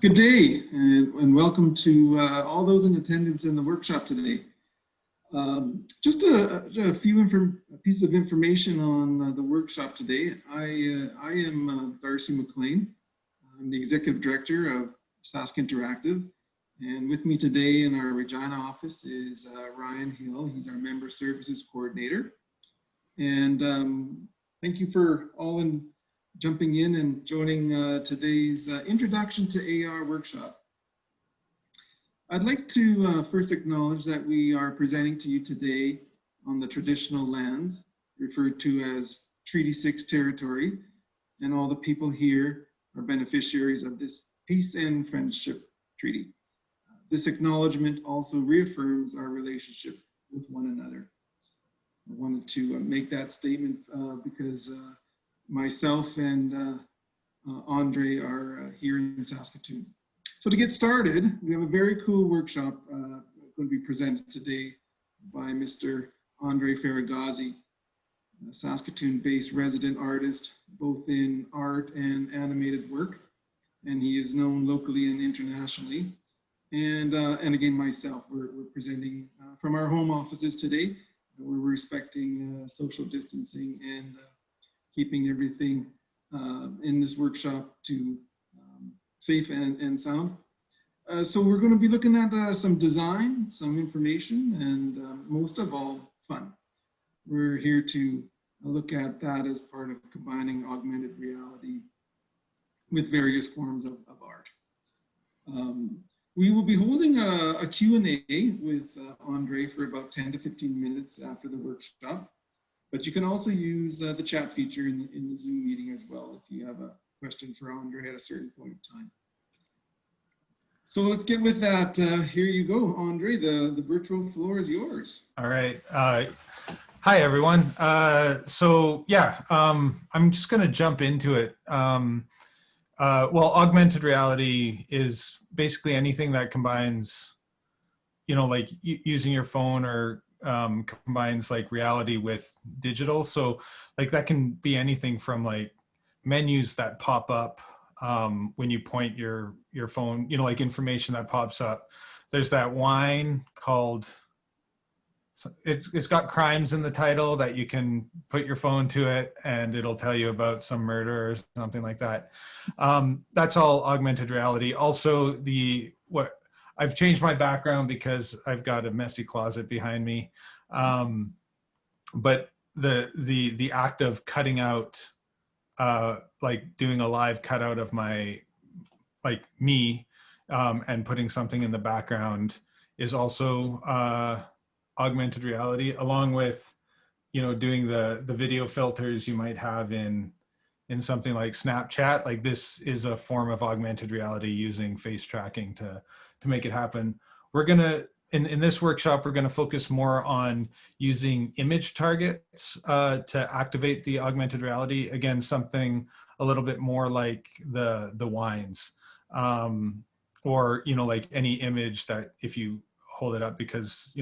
Good day, and welcome to all those in attendance in the workshop today. Just a few pieces of information on the workshop today. I am Darcy McLane. I'm the Executive Director of Sask Interactive. And with me today in our Regina office is Ryan Hill. He's our Member Services Coordinator. And thank you for all jumping in and joining today's Introduction to AR workshop. I'd like to first acknowledge that we are presenting to you today on the traditional land referred to as Treaty 6 territory, and all the people here are beneficiaries of this peace and friendship treaty. This acknowledgement also reaffirms our relationship with one another. I wanted to make that statement because myself and Andrei are here in Saskatoon. So to get started, we have a very cool workshop going to be presented today by Mr. Andrei Feheregyhazi, a Saskatoon-based resident artist, both in art and animated work, and he is known locally and internationally. And again, myself, we're presenting from our home offices today. We're respecting social distancing and keeping everything in this workshop to safe and sound. So we're going to be looking at some design, some information, and most of all, fun. We're here to look at that as part of combining augmented reality with various forms of art. We will be holding a Q&A with Andrei for about 10 to 15 minutes after the workshop. But you can also use the chat feature in the Zoom meeting as well if you have a question for Andrei at a certain point in time. So let's get with that. Here you go, Andrei. The virtual floor is yours. All right. Hi, everyone. So yeah, I'm just going to jump into it. Well, augmented reality is basically anything that combines, like using your phone or combines like reality with digital. So like that can be anything from like menus that pop up when you point your phone, like information that pops up. There's that wine called, it's got crimes in the title that you can put your phone to it and it'll tell you about some murder or something like that. That's all augmented reality. Also I've changed my background because I've got a messy closet behind me. But the act of cutting out, like doing a live cutout of me and putting something in the background is also augmented reality, along with, doing the video filters you might have in something like Snapchat. Like this is a form of augmented reality using face tracking to make it happen. We're gonna, in this workshop, we're gonna focus more on using image targets to activate the augmented reality. Again, something a little bit more like the wines, or, like any image that if you hold it up, because,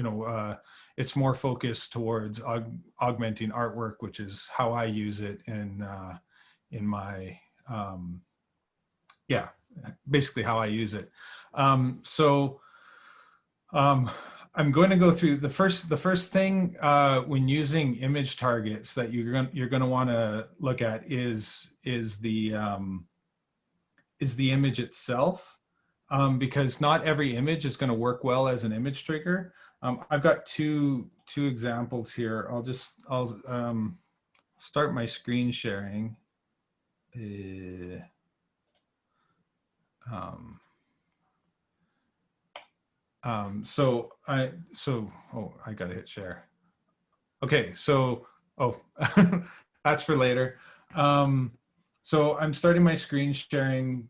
it's more focused towards augmenting artwork, which is how I use it in my, yeah, basically how I use it. So I'm going to go through the first thing when using image targets that you're going to want to look at is the image itself, because not every image is going to work well as an image trigger. I've got two examples here. I'll start my screen sharing. I gotta hit share. Okay, so, that's for later. So I'm starting my screen sharing.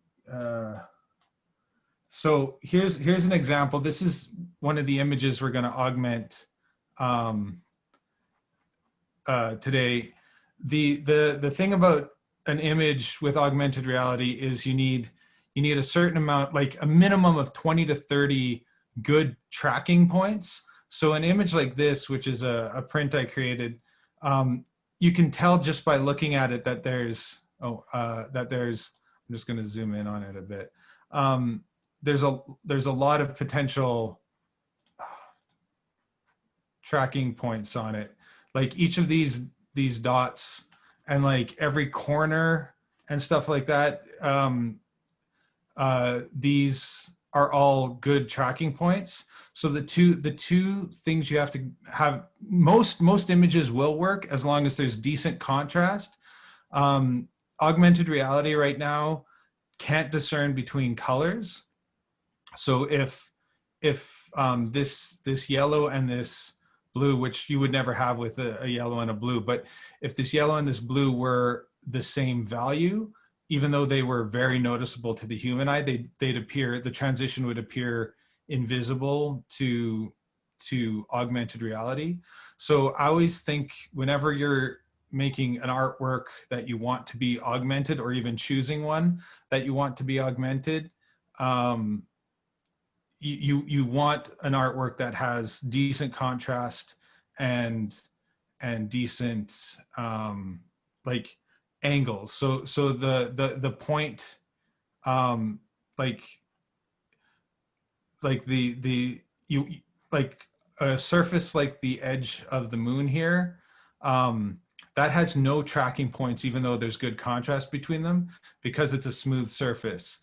So here's an example. This is one of the images we're gonna augment today. The thing about an image with augmented reality is you need a certain amount, like a minimum of 20 to 30 good tracking points. So an image like this, which is a print I created, you can tell just by looking at it that there's, I'm just going to zoom in on it a bit. there's a lot of potential tracking points on it. Like each of these dots and like every corner and stuff like that. These are all good tracking points. So the two things you have to have, most images will work as long as there's decent contrast. Augmented reality right now can't discern between colors. So if this yellow and this blue, which you would never have with a yellow and a blue, but if this yellow and this blue were the same value, even though they were very noticeable to the human eye, they'd appear, the transition would appear invisible to augmented reality. So I always think whenever you're making an artwork that you want to be augmented, or even choosing one that you want to be augmented, you want an artwork that has decent contrast and decent like angles. So the point, like you like a surface like the edge of the moon here, that has no tracking points, even though there's good contrast between them, because it's a smooth surface.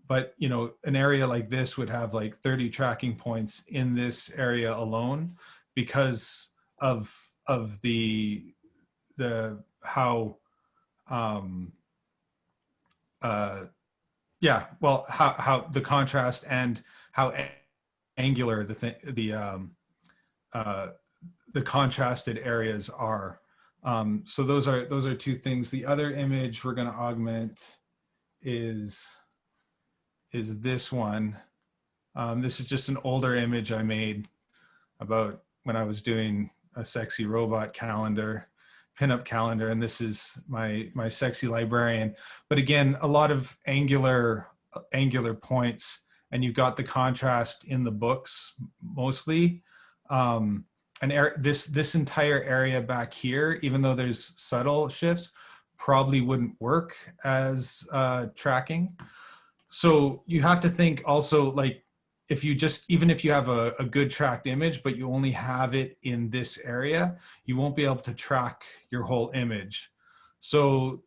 But you know, an area like this would have like 30 tracking points in this area alone, because of the how yeah, well, how the contrast and how angular the contrasted areas are. So those are two things. The other image we're going to augment is this one. This is just an older image I made about when I was doing a sexy robot calendar, pinup calendar, and this is my sexy librarian. But again, a lot of angular points, and you've got the contrast in the books mostly. This entire area back here, even though there's subtle shifts, probably wouldn't work as tracking. So you have to think also, like, if you just, even if you have a good tracked image, but you only have it in this area, you won't be able to track your whole image. So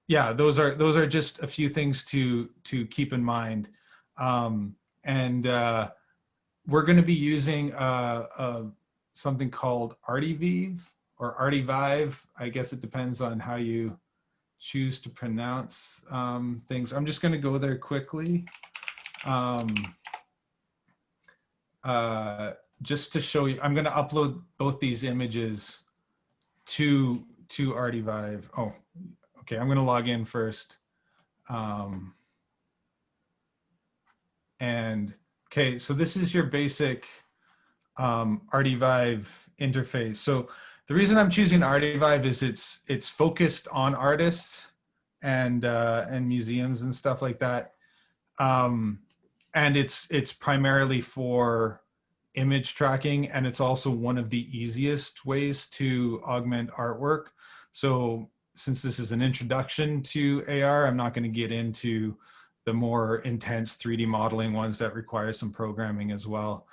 yeah, those are just a few things to keep in mind. And we're going to be using something called Artivive or Artivive. I guess it depends on how you choose to pronounce things. I'm just going to go there quickly. Just to show you, I'm going to upload both these images to Artivive. Oh, okay. I'm going to log in first. And okay, so this is your basic Artivive interface. So the reason I'm choosing Artivive is it's focused on artists and museums and stuff like that. And it's primarily for image tracking, and it's also one of the easiest ways to augment artwork. So since this is an introduction to AR, I'm not going to get into the more intense 3D modeling ones that require some programming as well.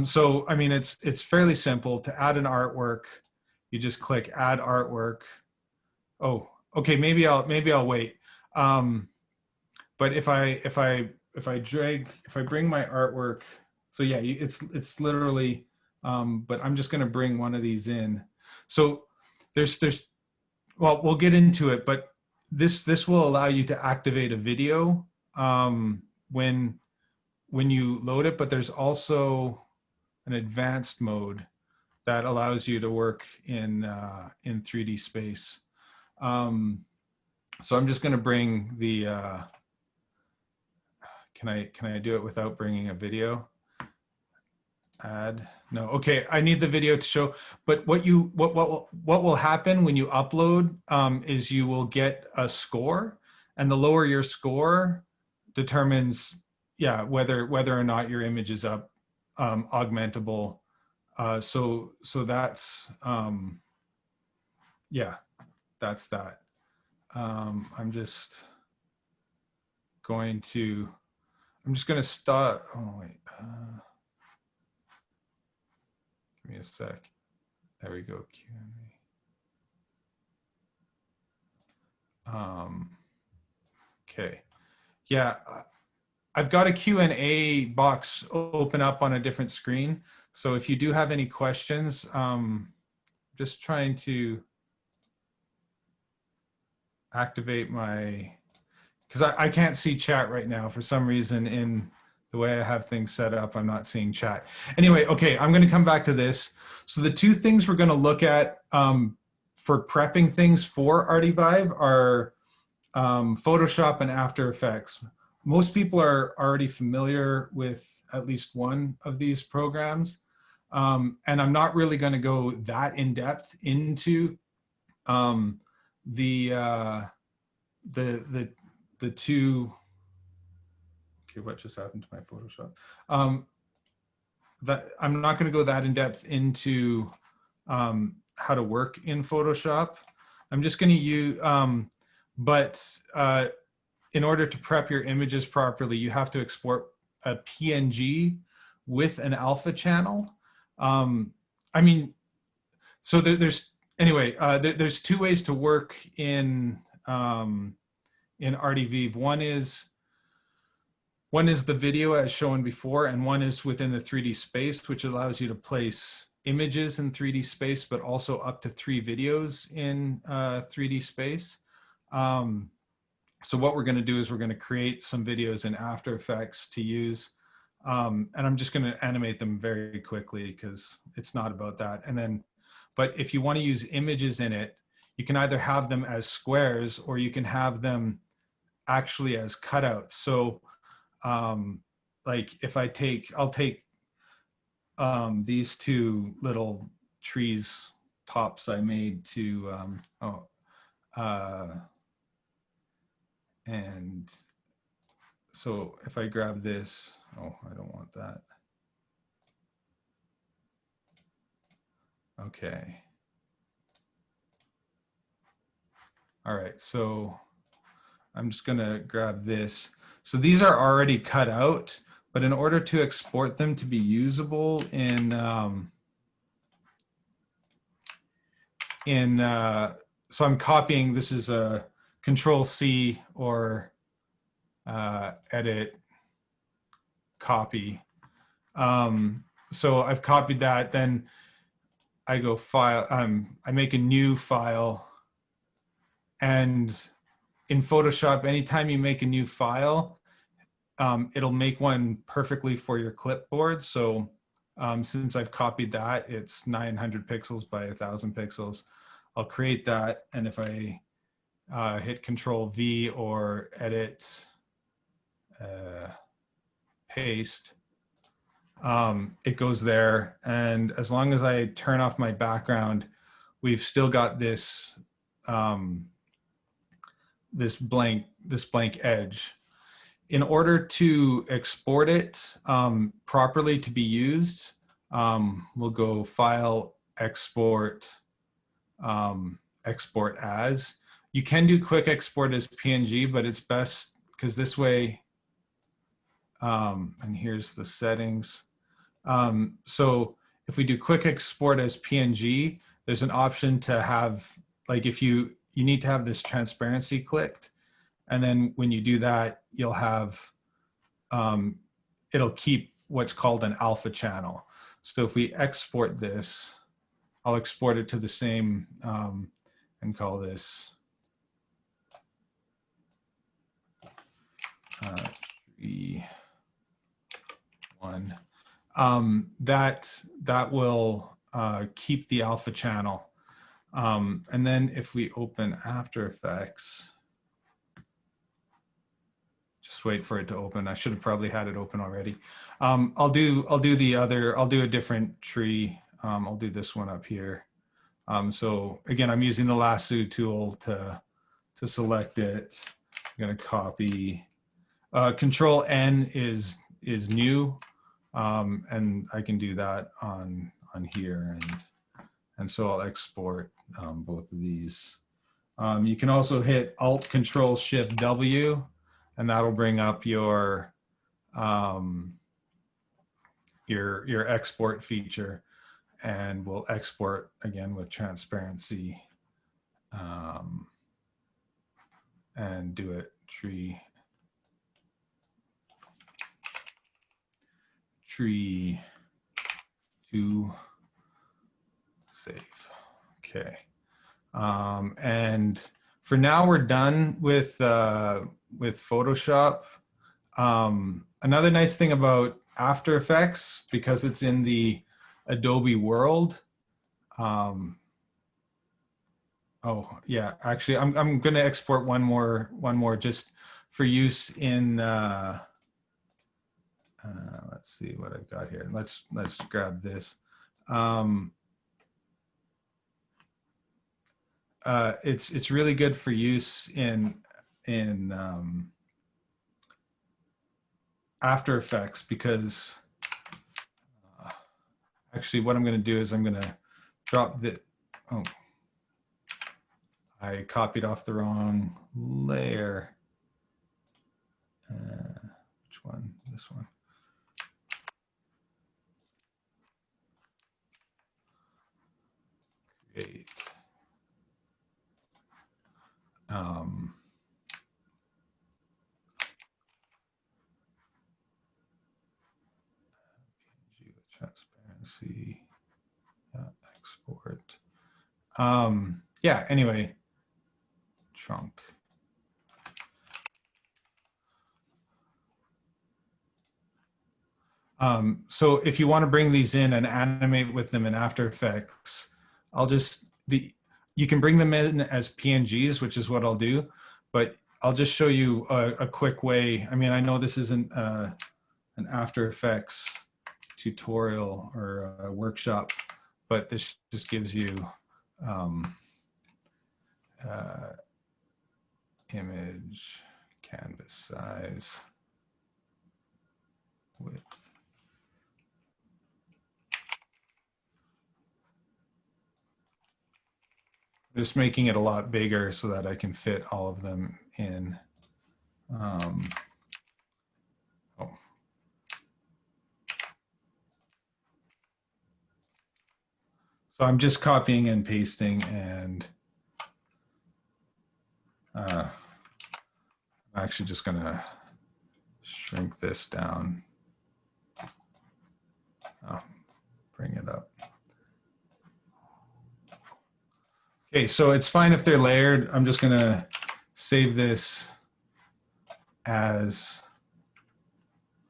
So I mean, it's fairly simple. To add an artwork, you just click Add Artwork. Oh, okay. Maybe I'll wait. But if I bring my artwork, so yeah, it's literally. But I'm just going to bring one of these in. So there's well, we'll get into it, but this will allow you to activate a video when you load it. But there's also an advanced mode that allows you to work in 3D space. So I'm just going to bring the. Can I do it without bringing a video? Add. No. Okay. I need the video to show. But what will happen when you upload is you will get a score, and the lower your score determines, yeah, whether or not your image is up augmentable. So that's yeah, that's that. I'm just going to, I'm just going to start. Oh, wait. Give me a sec. There we go. Q&A. Okay. Yeah. I've got a Q&A box open up on a different screen. So if you do have any questions, just trying to activate my, because I can't see chat right now for some reason. In the way I have things set up, I'm not seeing chat. Anyway, okay, I'm going to come back to this. So the two things we're going to look at for prepping things for Artivive are Photoshop and After Effects. Most people are already familiar with at least one of these programs. And I'm not really going to go that in depth into the two. Okay, what just happened to my Photoshop? That I'm not going to go that in depth into how to work in Photoshop. I'm just going to use, in order to prep your images properly, you have to export a PNG with an alpha channel. I mean, so there's two ways to work in Artivive. One is the video as shown before, and one is within the 3D space, which allows you to place images in 3D space, but also up to 3 videos in 3D space. So what we're going to do is we're going to create some videos in After Effects to use. And I'm just going to animate them very quickly because it's not about that. And then, but if you want to use images in it, you can either have them as squares or you can have them actually as cutouts. So like if I'll take these two little trees tops I made to, and so if I grab this, oh, I don't want that. Okay. All right, so I'm just gonna grab this. So these are already cut out, but in order to export them to be usable in so I'm copying, this is a Control-C or edit, copy. So I've copied that, then I go file, I make a new file, and in Photoshop, anytime you make a new file, it'll make one perfectly for your clipboard. So since I've copied that, it's 900 pixels by 1000 pixels. I'll create that, and if I hit Control V or edit, paste, it goes there. And as long as I turn off my background, we've still got this this blank edge. In order to export it properly to be used, we'll go File, Export, Export As. You can do quick export as PNG, but it's best because this way, and here's the settings. So if we do quick export as PNG, there's an option to have, like if you need to have this transparency clicked. And then when you do that, you'll have, it'll keep what's called an alpha channel. So if we export this, I'll export it to the same, and call this tree 1. That will keep the alpha channel. And then if we open After Effects, just wait for it to open. I should have probably had it open already. I'll do a different tree. I'll do this one up here. So again, I'm using the lasso tool to select it. I'm going to copy. Control N is new, and I can do that on here, and so I'll export both of these. You can also hit Alt Control Shift W and that'll bring up your export feature, and we'll export again with transparency, and do it tree to save. Okay. And for now, we're done with Photoshop. Another nice thing about After Effects, because it's in the Adobe world. Oh yeah, actually, I'm going to export one more just for use in. Let's see what I've got here. Let's grab this. It's really good for use in After Effects, because actually what I'm going to do is I'm going to drop the, oh, I copied off the wrong layer. Which one? This one. Create. Transparency, export. Yeah, anyway, trunk. So if you want to bring these in and animate with them in After Effects, you can bring them in as PNGs, which is what I'll do, but I'll just show you a quick way. I mean, I know this isn't an After Effects tutorial or a workshop, but this just gives you image, canvas size, width. Just making it a lot bigger so that I can fit all of them in. Oh. So I'm just copying and pasting, and I'm actually just going to shrink this down. Oh, bring it up. Okay, so it's fine if they're layered. I'm just going to save this as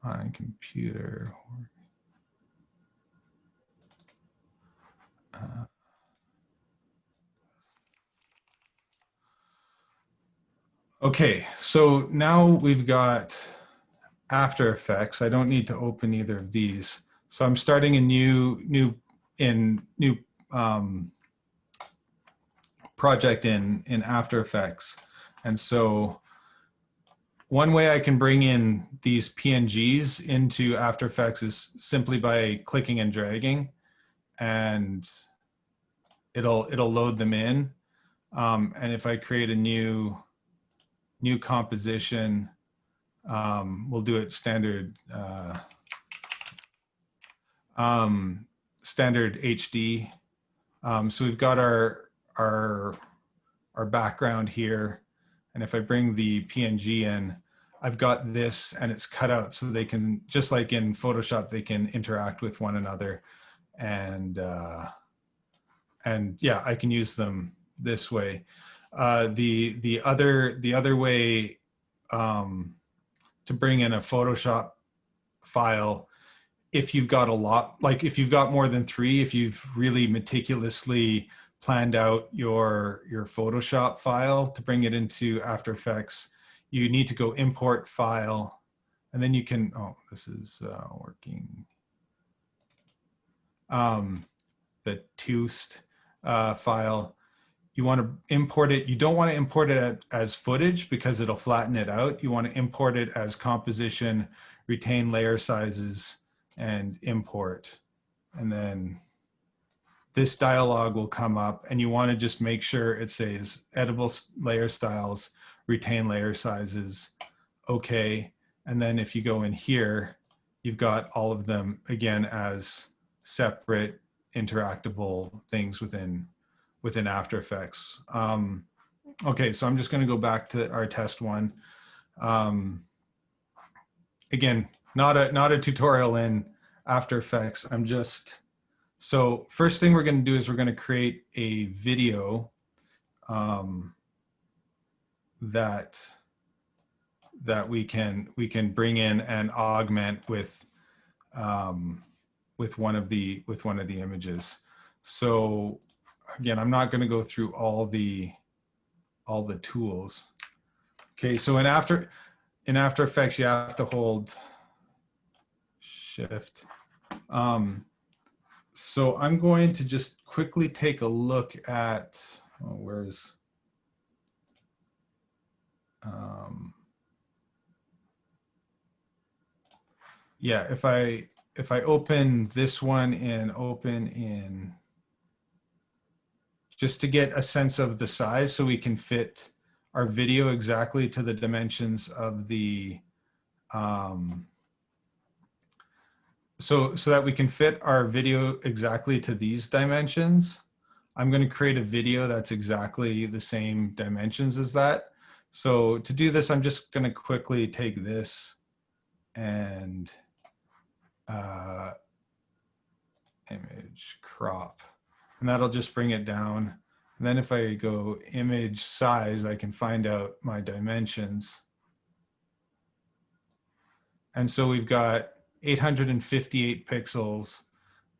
on computer. Okay, so now we've got After Effects. I don't need to open either of these. So I'm starting a new project in After Effects. And so one way I can bring in these PNGs into After Effects is simply by clicking and dragging, and it'll load them in. And if I create a new composition, we'll do it standard standard HD. So we've got our background here, and if I bring the PNG in, I've got this, and it's cut out so they can, just like in Photoshop, they can interact with one another, and yeah, I can use them this way. The other way to bring in a Photoshop file, if you've got a lot, like if you've got more than 3, if you've really meticulously planned out your Photoshop file to bring it into After Effects, you need to go import file, and then you can, oh, this is working. The TOOST file, you want to import it. You don't want to import it as footage because it'll flatten it out. You want to import it as composition, retain layer sizes, and import. And then this dialog will come up, and you want to just make sure it says editable layer styles, retain layer sizes, okay. And then if you go in here, you've got all of them again as separate interactable things within After Effects. Okay, so I'm just going to go back to our test one. Again, not a tutorial in After Effects. So first thing we're going to do is we're going to create a video that we can bring in and augment with one of the images. So again, I'm not going to go through all the tools. Okay, so in After Effects, you have to hold Shift. So I'm going to just quickly take a look at, yeah, if I open this one and open in, just to get a sense of the size so we can fit our video exactly to the dimensions of the, so that we can fit our video exactly to these dimensions. I'm going to create a video that's exactly the same dimensions as that. So to do this, I'm just going to quickly take this and image crop, and that'll just bring it down. And then if I go image size, I can find out my dimensions. And so we've got 858 pixels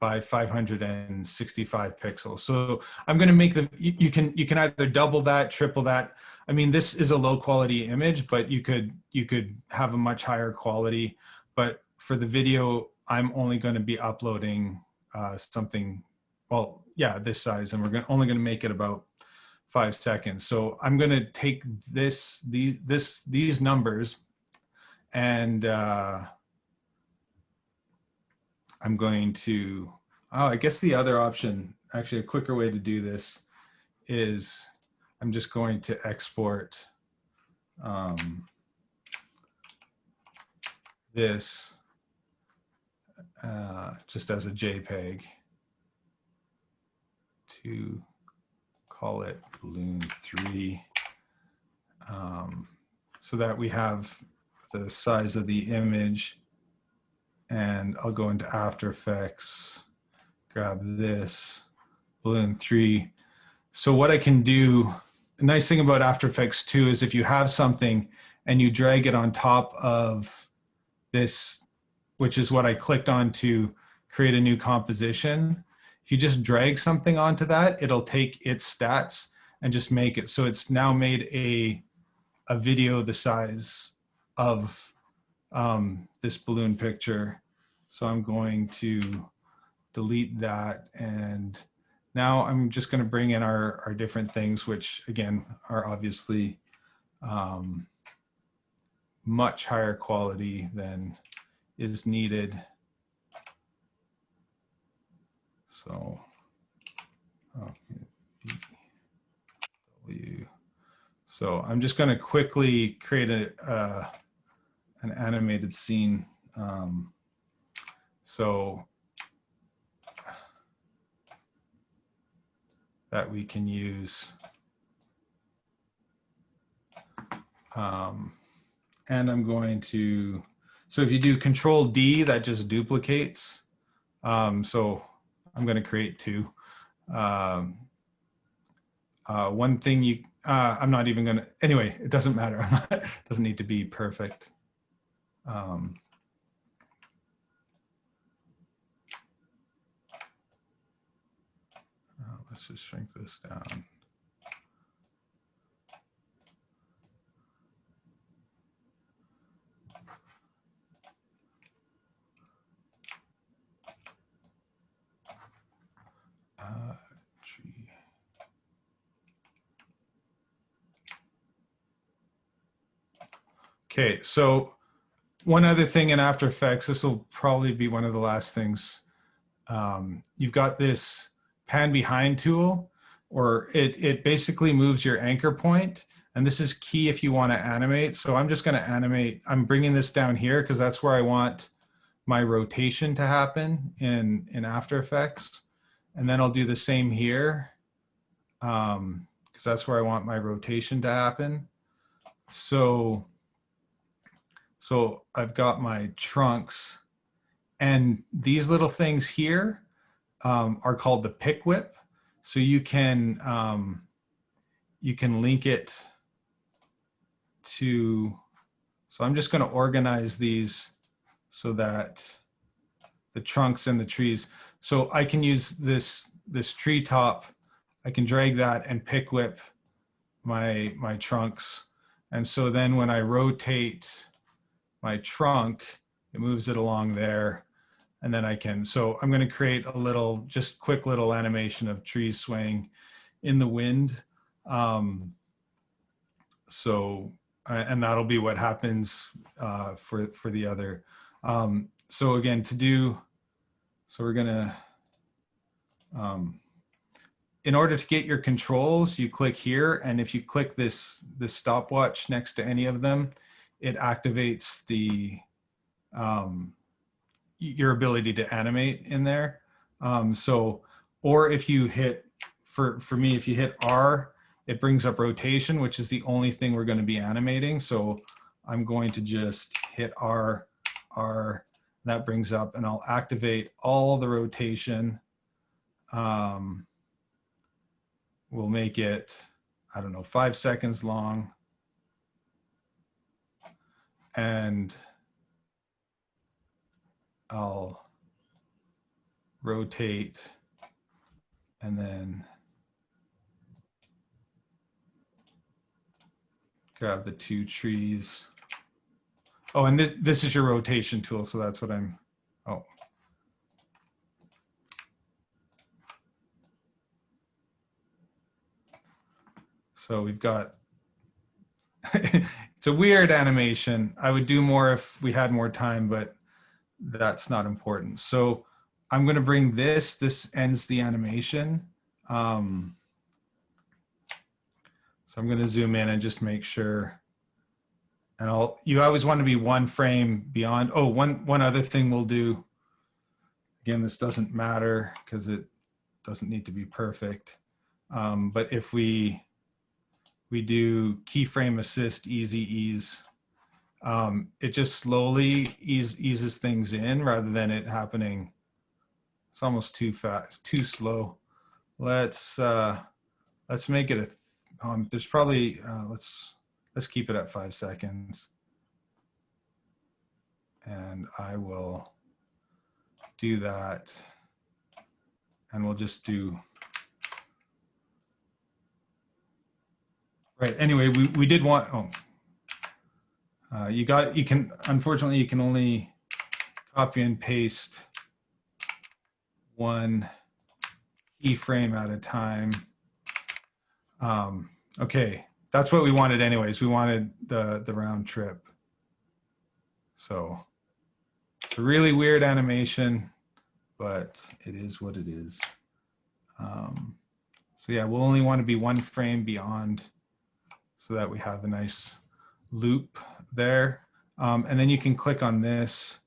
by 565 pixels. So I'm going to make you can either double that, triple that. I mean, this is a low quality image, but you could have a much higher quality. But for the video, I'm only going to be uploading something, well, yeah, this size, and we're only going to make it about 5 seconds. So I'm going to take these numbers, and I'm going to, I guess the other option, actually a quicker way to do this is I'm just going to export this just as a JPEG to call it Balloon 3, so that we have the size of the image. And I'll go into After Effects, grab this, Balloon 3. So what I can do, the nice thing about After Effects too is if you have something and you drag it on top of this, which is what I clicked on to create a new composition, if you just drag something onto that, it'll take its stats and just make it. So it's now made a video the size of this balloon picture. So I'm going to delete that, and now I'm just going to bring in our different things, which again are obviously much higher quality than is needed. So so I'm just going to quickly create an animated scene, so that we can use. And I'm going to, so if you do Control D, that just duplicates. So I'm going to create two. One thing I'm not even going to, anyway, it doesn't matter. It doesn't need to be perfect. Let's just shrink this down. Okay, so one other thing in After Effects, this will probably be one of the last things. You've got this pan behind tool. or it basically moves your anchor point. And this is key if you want to animate. So I'm just going to animate. I'm bringing this down here because that's where I want my rotation to happen in After Effects. And then I'll do the same here because that's where I want my rotation to happen. So I've got my trunks, and these little things here are called the pick whip. So you can link it to, so I'm just going to organize these so that the trunks and the trees. So I can use this tree top. I can drag that and pick whip my trunks. And so then when I rotate my trunk, it moves it along there. And then I can, so I'm going to create a little, just quick little animation of trees swaying in the wind. And that'll be what happens for the other. So again, so we're gonna, in order to get your controls, you click here, and if you click this stopwatch next to any of them, it activates your ability to animate in there. Or if you hit, for me, if you hit R, it brings up rotation, which is the only thing we're going to be animating. So I'm going to just hit R, that brings up, and I'll activate all the rotation. We'll make it, I don't know, 5 seconds long. And I'll rotate and then grab the two trees. Oh, and this is your rotation tool, so that's what I'm, oh. So we've got, it's a weird animation. I would do more if we had more time, but that's not important. So I'm going to bring this ends the animation. So I'm going to zoom in and just make sure. And you always want to be one frame beyond. Oh, one other thing we'll do. Again, this doesn't matter because it doesn't need to be perfect. But if we do keyframe assist, easy ease, it just slowly eases things in rather than it happening. It's almost too fast, too slow. Let's make it there's probably, let's keep it at 5 seconds. And I will do that. And we'll just do, right, anyway, we did want, unfortunately, you can only copy and paste one keyframe at a time. Okay, that's what we wanted anyways. We wanted the round trip. So it's a really weird animation, but it is what it is. So yeah, we'll only want to be one frame beyond so that we have a nice loop there. And then you can click on this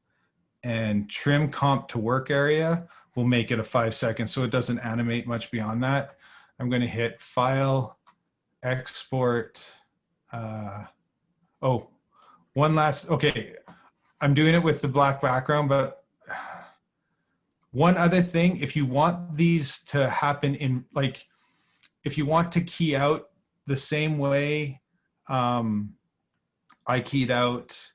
and trim comp to work area. We'll make it a 5 seconds so it doesn't animate much beyond that. I'm going to hit File, Export. Oh, one last, okay. I'm doing it with the black background, but one other thing, if you want these to happen in, like, if you want to key out the same way I keyed out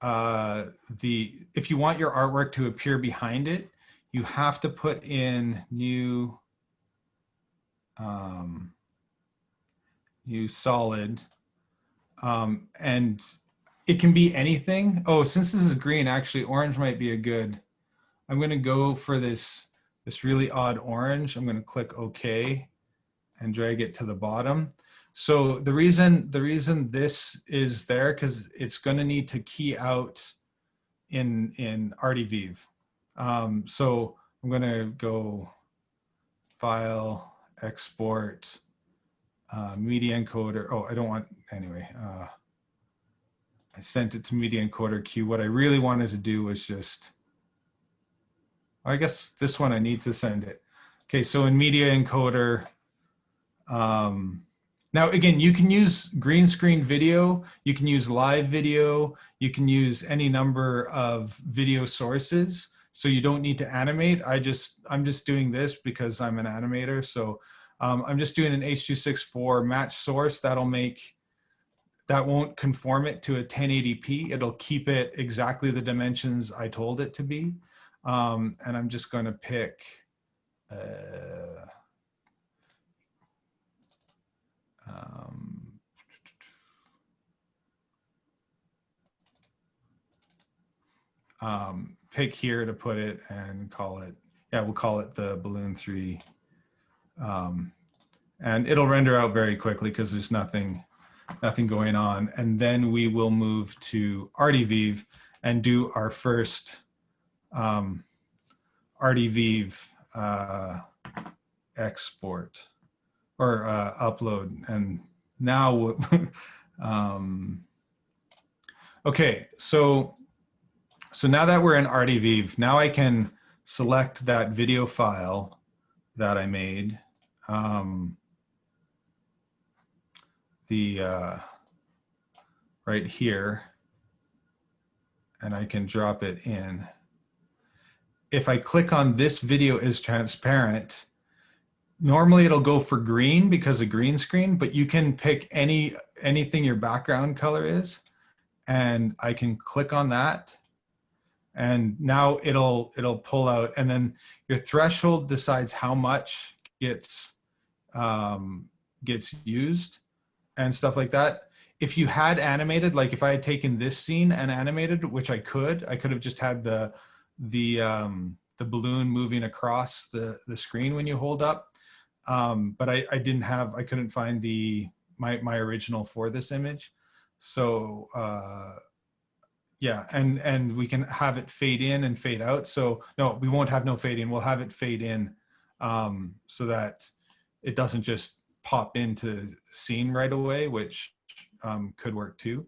if you want your artwork to appear behind it, you have to put in new solid, and it can be anything. Oh, since this is green, actually orange might be a good, I'm going to go for this really odd orange. I'm going to click OK and drag it to the bottom. So the reason this is there, because it's going to need to key out in Artivive. So I'm going to go File, export media encoder. Oh, I don't want, anyway. I sent it to media encoder queue. What I really wanted to do was just, I guess this one I need to send it. Okay, so in media encoder, now again, you can use green screen video, you can use live video, you can use any number of video sources. So you don't need to animate. I'm just doing this because I'm an animator. So I'm just doing an H.264 match source that won't conform it to a 1080p. It'll keep it exactly the dimensions I told it to be. And I'm just going to pick pick here to put it and call it, yeah, we'll call it the Balloon 3. And it'll render out very quickly because there's nothing going on. And then we will move to Artivive and do our first Artivive export or upload. And now, okay, so now that we're in Artivive, now I can select that video file that I made. Right here, and I can drop it in. If I click on this video is transparent, normally it'll go for green because of green screen, but you can pick anything your background color is, and I can click on that, and now it'll pull out, and then your threshold decides how much gets used and stuff like that. If you had animated, like if I had taken this scene and animated, which I could have just had the balloon moving across the screen when you hold up. But I couldn't find my original for this image. So yeah, and we can have it fade in and fade out. So no, we won't have no fade in. We'll have it fade in so that it doesn't just pop into scene right away, which could work too.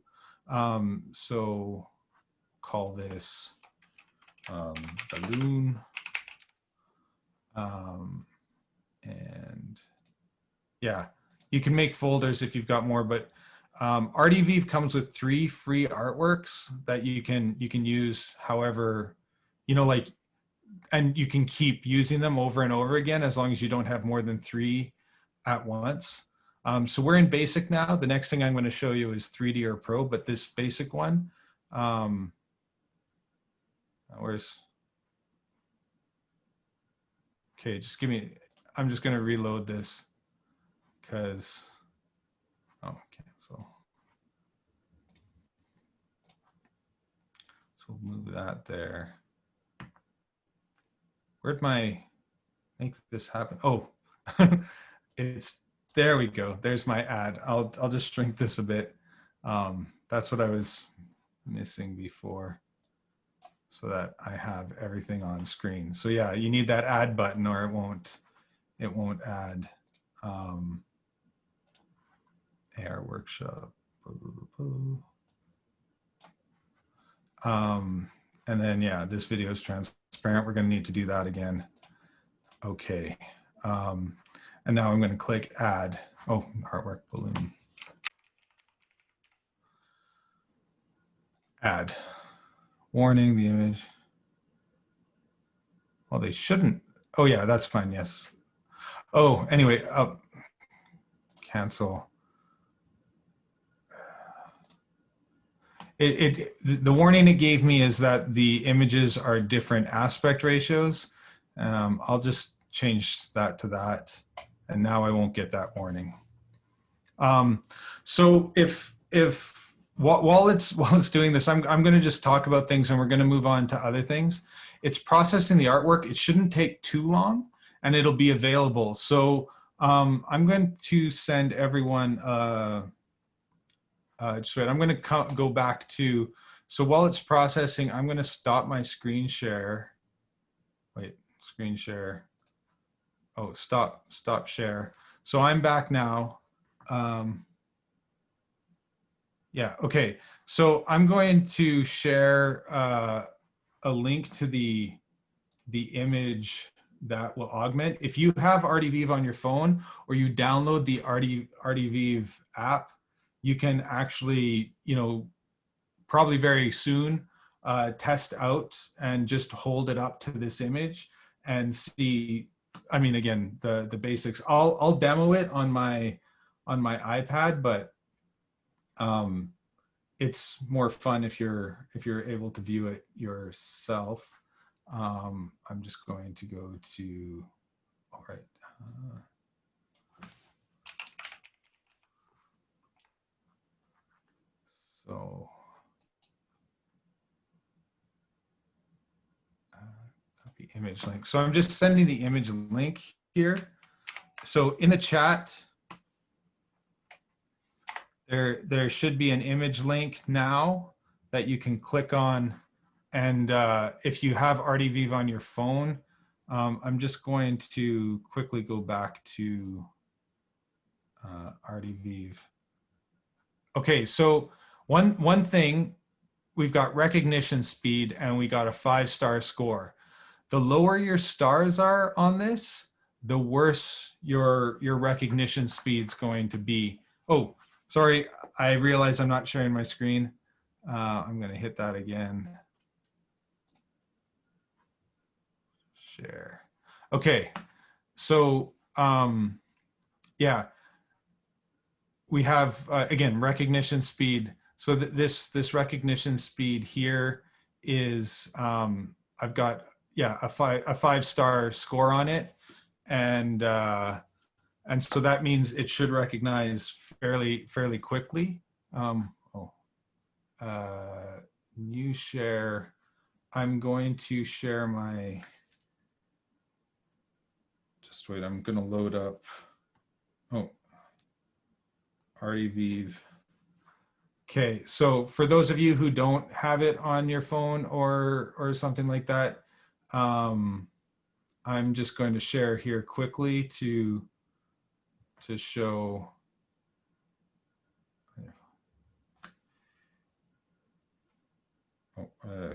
So call this balloon. And yeah, you can make folders if you've got more, but Artivive comes with 3 free artworks that you can use however, like, and you can keep using them over and over again as long as you don't have more than 3 at once. So we're in basic now. The next thing I'm going to show you is 3D or Pro, but this basic one, okay, just give me, I'm just going to reload this because, oh, cancel. So we'll move that there. Where'd my, make this happen? Oh, it's, there we go. There's my ad. I'll just shrink this a bit. That's what I was missing before, so that I have everything on screen. So yeah, you need that add button or it won't add. AR workshop. And then yeah, this video is transparent. We're going to need to do that again. Okay. And now I'm going to click add. Oh, artwork balloon. Add. Warning, the image. Well, they shouldn't. Oh yeah, that's fine, yes. Oh, anyway, cancel. The warning it gave me is that the images are different aspect ratios. I'll just change that to that, and now I won't get that warning. So while it's doing this, I'm going to just talk about things, and we're going to move on to other things. It's processing the artwork. It shouldn't take too long, and it'll be available. So I'm going to send everyone. Just wait. I'm going to go back to. So while it's processing, I'm going to stop my screen share. Wait, screen share. oh, stop share. So I'm back now. Yeah, okay. So I'm going to share a link to the image that will augment. If you have Artivive on your phone or you download the Artivive app, you can actually, you know, probably very soon test out and just hold it up to this image and see. I mean, again, the basics. I'll demo it on my iPad, but it's more fun if you're able to view it yourself. I'm just going to go to, all right. So copy image link. So I'm just sending the image link here. So in the chat, there should be an image link now that you can click on. And if you have Artivive on your phone, I'm just going to quickly go back to Artivive. Okay, so one thing, we've got recognition speed and we got a 5-star score. The lower your stars are on this, the worse your recognition speed's going to be. Oh, sorry, I realize I'm not sharing my screen. I'm gonna hit that again. Share. Okay, so yeah, we have again recognition speed. So this recognition speed here is I've got a 5-star score on it, and so that means it should recognize fairly quickly. New share. I'm going to share my. Just wait. I'm going to load up. Oh, Artivive. Okay, so for those of you who don't have it on your phone or something like that, I'm just going to share here quickly to show. Oh,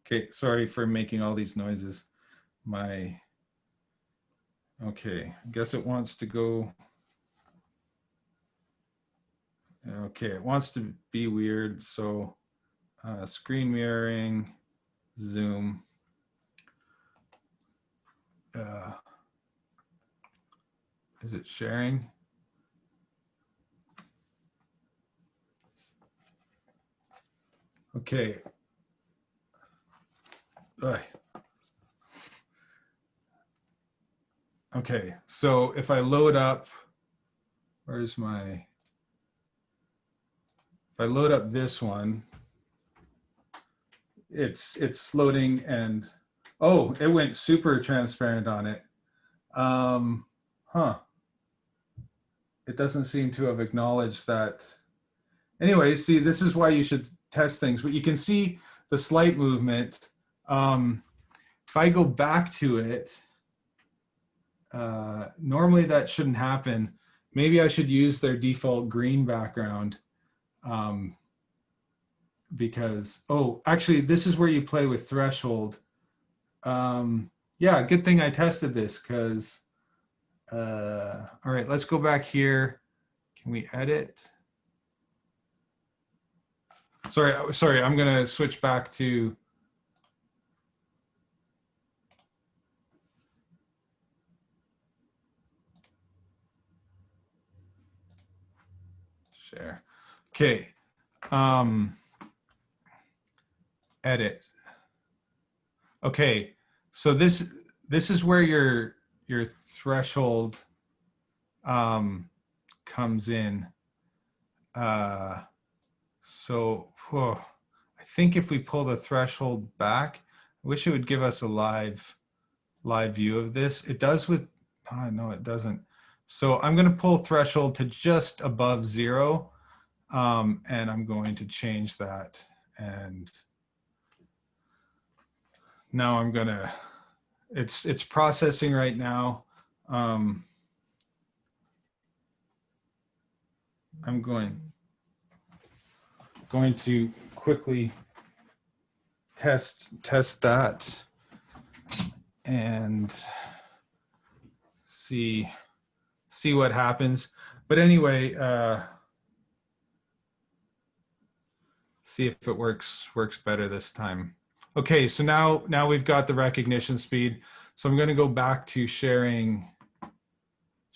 okay, sorry for making all these noises. Okay, I guess it wants to go. Okay, it wants to be weird. So screen mirroring, zoom. Is it sharing? Okay. Okay, so if I load up, if I load up this one, it's loading and, oh, it went super transparent on it. It doesn't seem to have acknowledged that. Anyway, see, this is why you should test things, but you can see the slight movement. If I go back to it, normally that shouldn't happen. Maybe I should use their default green background because, oh, actually, this is where you play with threshold. Yeah, good thing I tested this because, all right, let's go back here. Can we edit? Sorry, I'm gonna switch back to. Share. Okay. Edit. Okay. So this is where your threshold comes in. So I think if we pull the threshold back, I wish it would give us a live view of this. It does with, oh, no, it doesn't. So I'm going to pull threshold to just above 0. And I'm going to change that. And now I'm going to it's processing right now. I'm going to quickly test that and see what happens. But anyway, see if it works better this time. Okay, so now we've got the recognition speed. So I'm going to go back to sharing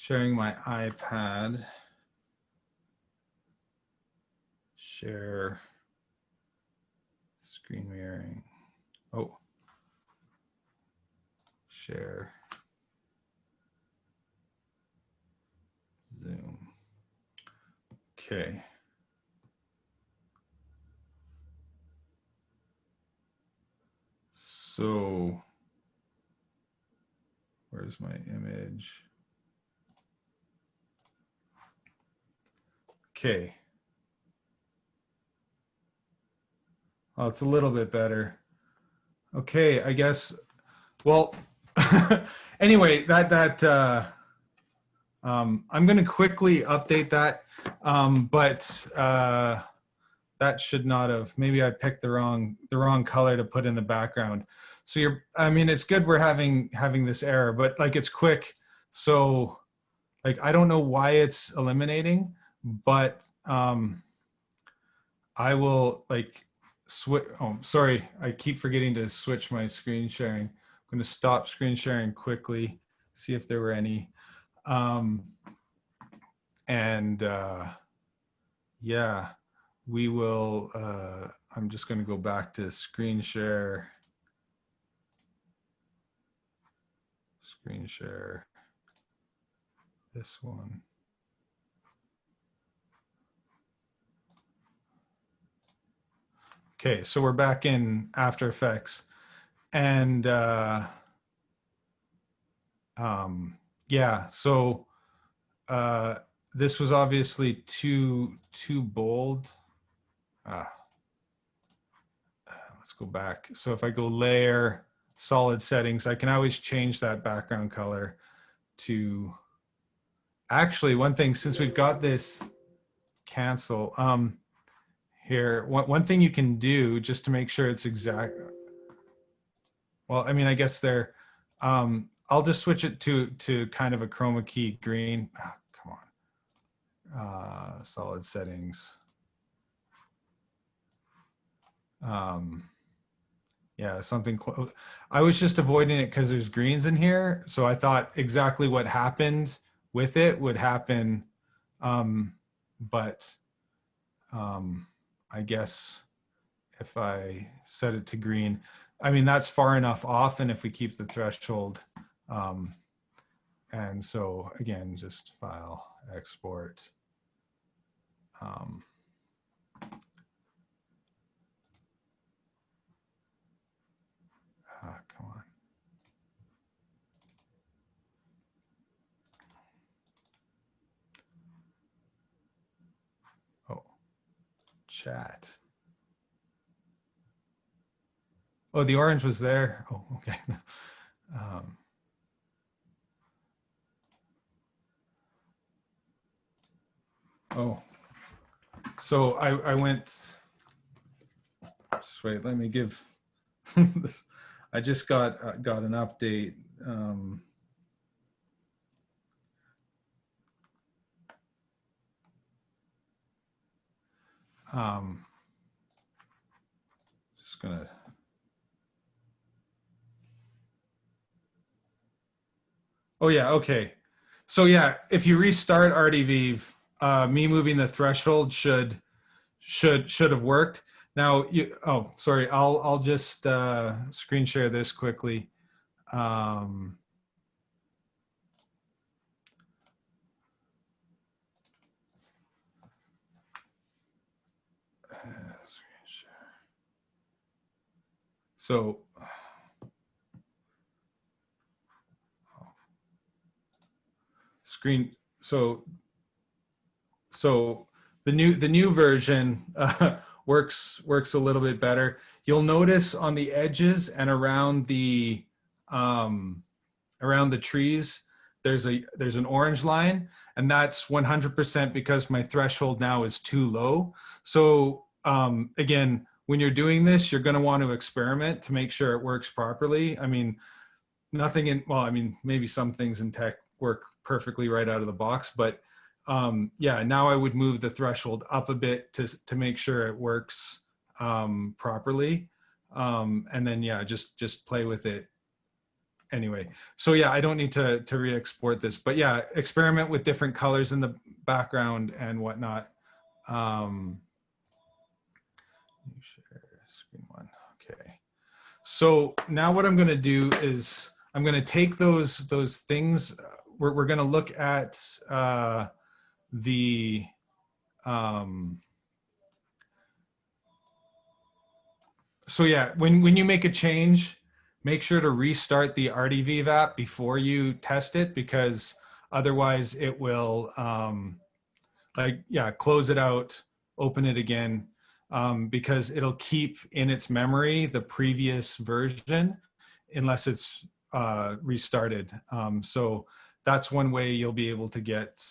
my iPad. Share screen mirroring. Oh, share Zoom. Okay. So where's my image? Okay. Oh, it's a little bit better. Okay, I guess. Well, anyway, I'm going to quickly update that, but that should not have. Maybe I picked the wrong color to put in the background. So I mean, it's good we're having this error, but like it's quick. So like I don't know why it's eliminating, but I will like switch. Oh, sorry, I keep forgetting to switch my screen sharing. I'm going to stop screen sharing quickly, see if there were any. Yeah, we will, I'm just going to go back to screen share this one. Okay, so we're back in After Effects, and yeah, so this was obviously too bold. Let's go back. So if I go layer, solid settings, I can always change that background color to, actually one thing, since we've got this cancel, here, one thing you can do just to make sure it's exact, well, I mean, I guess I'll just switch it to kind of a chroma key green. Oh, come on. Solid settings. Yeah, something close. I was just avoiding it because there's greens in here. So I thought exactly what happened with it would happen. But I guess if I set it to green, I mean, that's far enough off. And if we keep the threshold, and so again, just file, export. Come on. Oh, chat. Oh, the orange was there. Oh, okay. Oh, so I went, just wait, let me give this. I just got an update. Just gonna. Oh yeah, okay. So yeah, if you restart Artivive, me moving the threshold should have worked. Now oh, sorry, I'll just screen share this quickly. So screen, so the new version works a little bit better. You'll notice on the edges and around the around the trees, there's an orange line, and that's 100% because my threshold now is too low. So again, when you're doing this, you're going to want to experiment to make sure it works properly. I mean, nothing in, well, I mean, maybe some things in tech work perfectly right out of the box, but yeah, now I would move the threshold up a bit to make sure it works properly. And then, yeah, just play with it anyway. So yeah, I don't need to re-export this, but yeah, experiment with different colors in the background and whatnot. Share screen one. Okay. So now what I'm going to do is I'm going to take those things. We're going to look at the so yeah, when you make a change, make sure to restart the Artivive app before you test it, because otherwise it will close it out, open it again, because it'll keep in its memory the previous version unless it's restarted. So that's one way you'll be able to get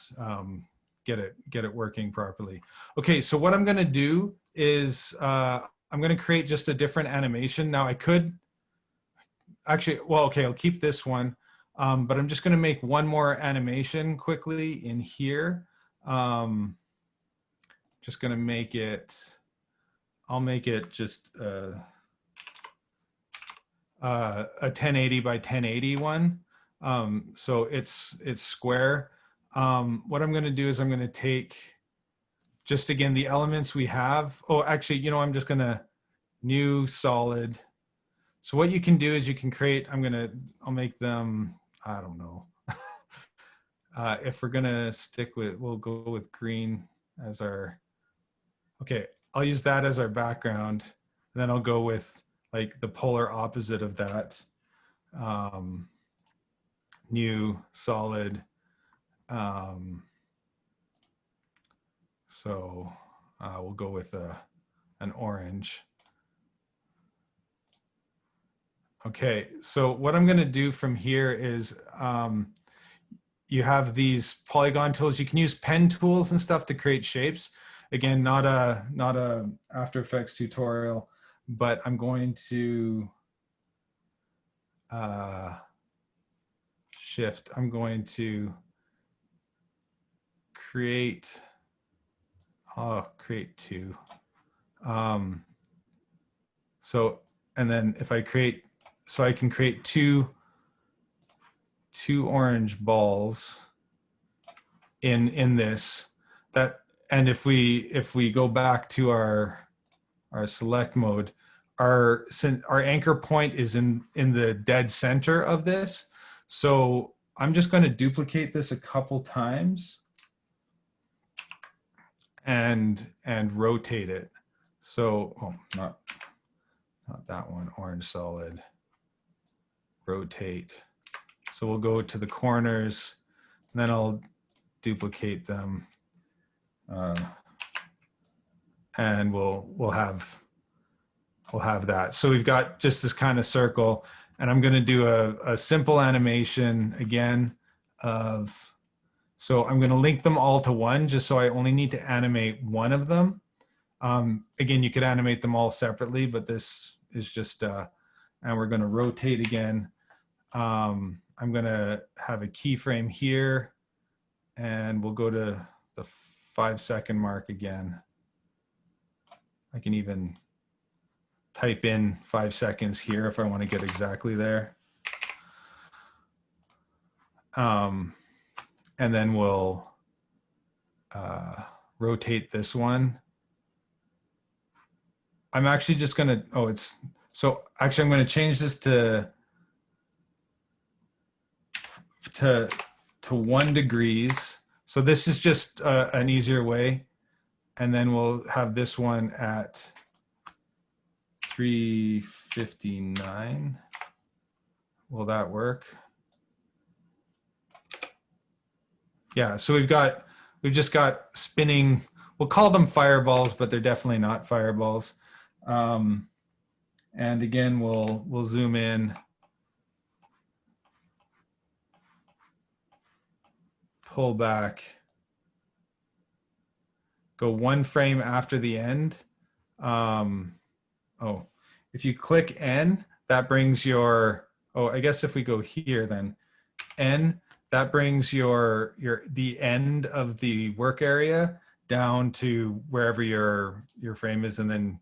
it working properly. Okay, so what I'm going to do is I'm going to create just a different animation. Now I could actually, well, okay, I'll keep this one, but I'm just going to make one more animation quickly in here. Just going to make it, I'll make it just a 1080 by 1080 one. So it's square. What I'm going to do is I'm going to take just, again, the elements we have. Oh, actually, you know, I'm just going to new solid. So what you can do is you can create, I'll make them, I don't know. If we're going to stick with, we'll go with green as our, okay, I'll use that as our background. And then I'll go with like the polar opposite of that. New solid. So we'll go with an orange. Okay, so what I'm going to do from here is you have these polygon tools. You can use pen tools and stuff to create shapes. Again, not a After Effects tutorial, but I'm going to shift. I'm going to create. I'll create two. So, and then if I create, so I can create two orange balls in this, that, and if we go back to our select mode, our anchor point is in the dead center of this. So I'm just going to duplicate this a couple times and rotate it. So, oh, not that one, orange solid, rotate. So we'll go to the corners, and then I'll duplicate them, and we'll have that. So we've got just this kind of circle, and I'm going to do a simple animation again of. So I'm going to link them all to one, just so I only need to animate one of them. Again, you could animate them all separately, but this is just, and we're going to rotate again. I'm going to have a keyframe here, and we'll go to the 5-second mark again. I can even type in 5 seconds here if I want to get exactly there. And then we'll rotate this one. I'm actually just going to, so actually I'm going to change this to 1 degrees. So this is just an easier way. And then we'll have this one at 359. Will that work? Yeah, so we've just got spinning, we'll call them fireballs, but they're definitely not fireballs. And again, we'll zoom in pull back, go one frame after the end. Oh, if you click N, that brings your, oh, I guess if we go here then, N, that brings the end of the work area down to wherever your frame is, and then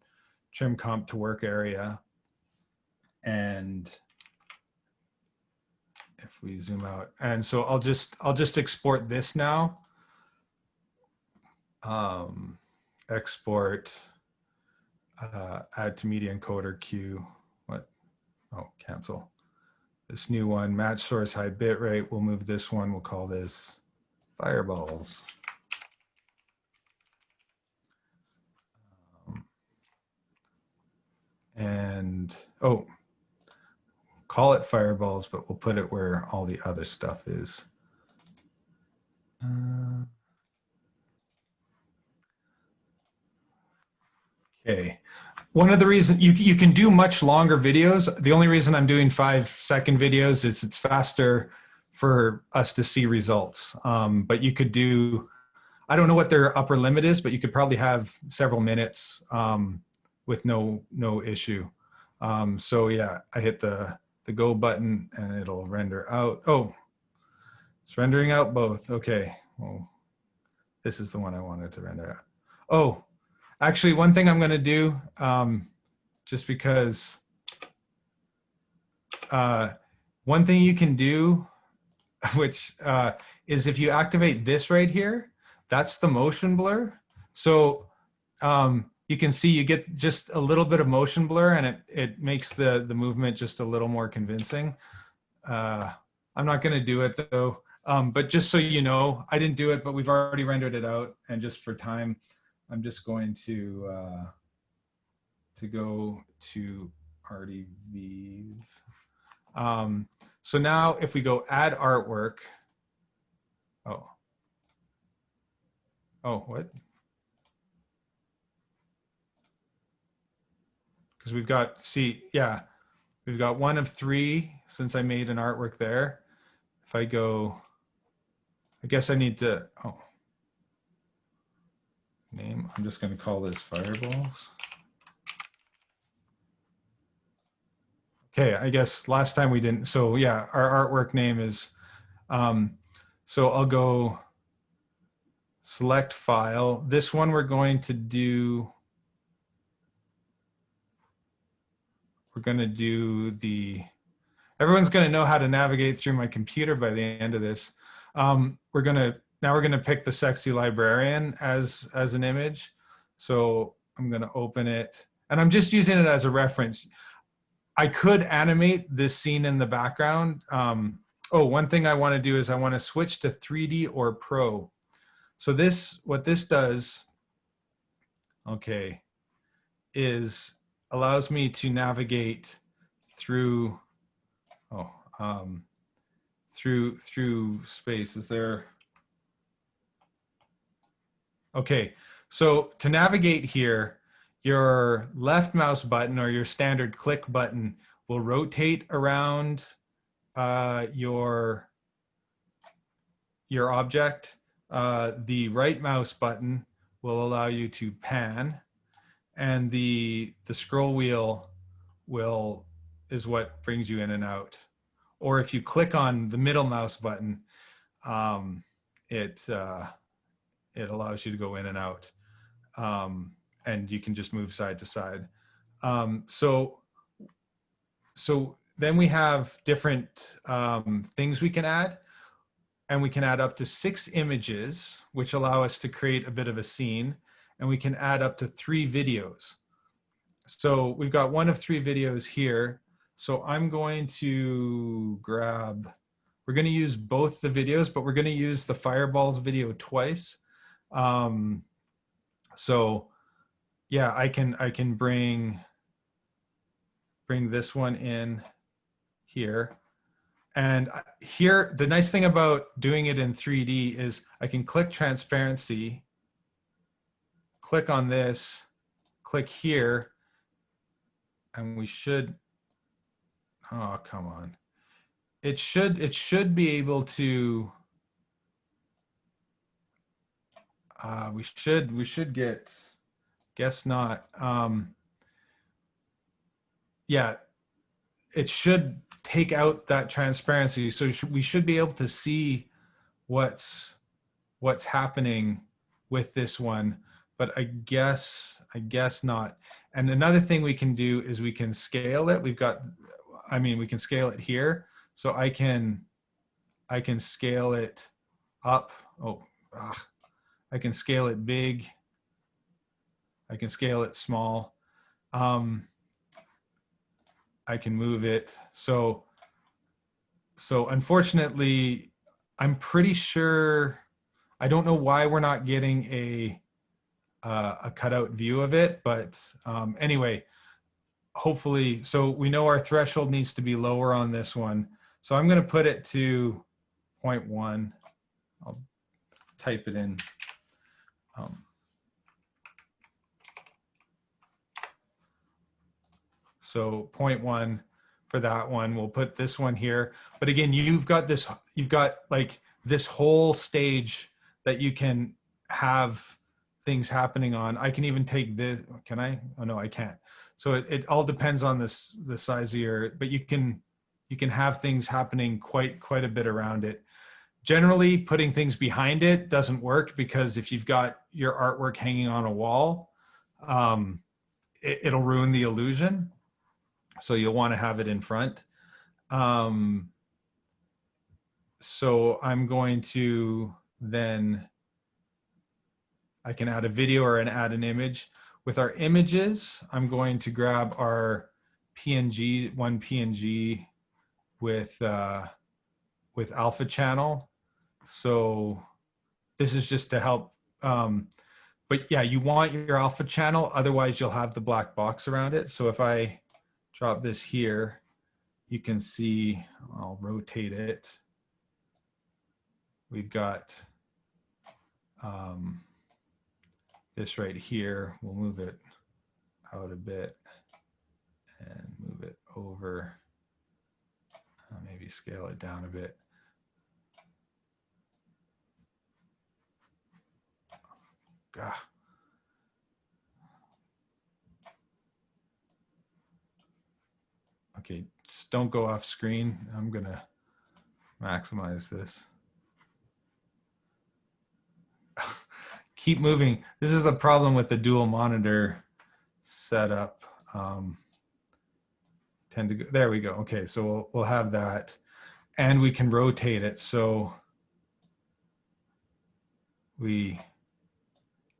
trim comp to work area. And if we zoom out, and so I'll just export this now. Export, add to media encoder Q. What? Oh, cancel. This new one, match source high bitrate. We'll move this one. We'll call this Fireballs. And oh, call it Fireballs, but we'll put it where all the other stuff is. Okay. One of the reasons you can do much longer videos. The only reason I'm doing 5-second videos is it's faster for us to see results. But you could do, I don't know what their upper limit is, but you could probably have several minutes with no issue. So yeah, I hit the go button and it'll render out. Oh, it's rendering out both. Okay. Well, this is the one I wanted to render out. Oh, actually, one thing I'm going to do, just because one thing you can do, which is if you activate this right here, that's the motion blur. So you can see you get just a little bit of motion blur, and it makes the movement just a little more convincing. I'm not going to do it though, but just so you know, I didn't do it, but we've already rendered it out, and just for time, I'm just going to go to Artivive. So now if we go add artwork, oh, what? Because we've got, see, yeah, we've got 1 of 3 since I made an artwork there. If I go, I guess I need to, oh, name, I'm just going to call this Fireballs. Okay, I guess last time we didn't, so yeah, our artwork name is, so I'll go select file. This one we're going to do, everyone's going to know how to navigate through my computer by the end of this. Now we're going to pick the sexy librarian as an image. So I'm going to open it, and I'm just using it as a reference. I could animate this scene in the background. Oh, one thing I want to do is I want to switch to 3D or Pro. So what this does, okay, is allows me to navigate through, through space. Is there? Okay, so to navigate here, your left mouse button or your standard click button will rotate around your object. The right mouse button will allow you to pan, and the scroll wheel is what brings you in and out. Or if you click on the middle mouse button, it allows you to go in and out. And you can just move side to side. So then we have different things we can add, and we can add up to 6 images, which allow us to create a bit of a scene, and we can add up to 3 videos. So we've got 1 of 3 videos here. So I'm going to grab, we're going to use both the videos, but we're going to use the Fireballs video twice. So yeah, I can bring this one in here. And here, the nice thing about doing it in 3D is I can click transparency, click on this, click here, and we should, oh, come on. It should be able to, We should get, guess not. Yeah, it should take out that transparency. So we should be able to see what's happening with this one, but I guess not. And another thing we can do is we can scale it. We can scale it here. So I can scale it up. I can scale it big. I can scale it small. I can move it. So unfortunately, I'm pretty sure, I don't know why we're not getting a cutout view of it, but anyway, hopefully, so we know our threshold needs to be lower on this one. So I'm going to put it to 0.1. I'll type it in. So 0.1 for that one. We'll put this one here. But again, you've got like this whole stage that you can have things happening on. I can even take this. Can I? Oh no, I can't. So it all depends on the size of your, but you can have things happening quite a bit around it. Generally, putting things behind it doesn't work, because if you've got your artwork hanging on a wall, it'll ruin the illusion. So you'll want to have it in front. So I'm going to then, I can add a video or add an image. With our images, I'm going to grab our PNG, one PNG with alpha channel. So this is just to help. But yeah, you want your alpha channel, otherwise you'll have the black box around it. So if I drop this here, you can see, I'll rotate it. We've got this right here. We'll move it out a bit and move it over. Maybe scale it down a bit. God. Okay, just don't go off screen. I'm gonna maximize this. Keep moving. This is a problem with the dual monitor setup. Tend to go, there we go. Okay, so we'll have that, and we can rotate it. So we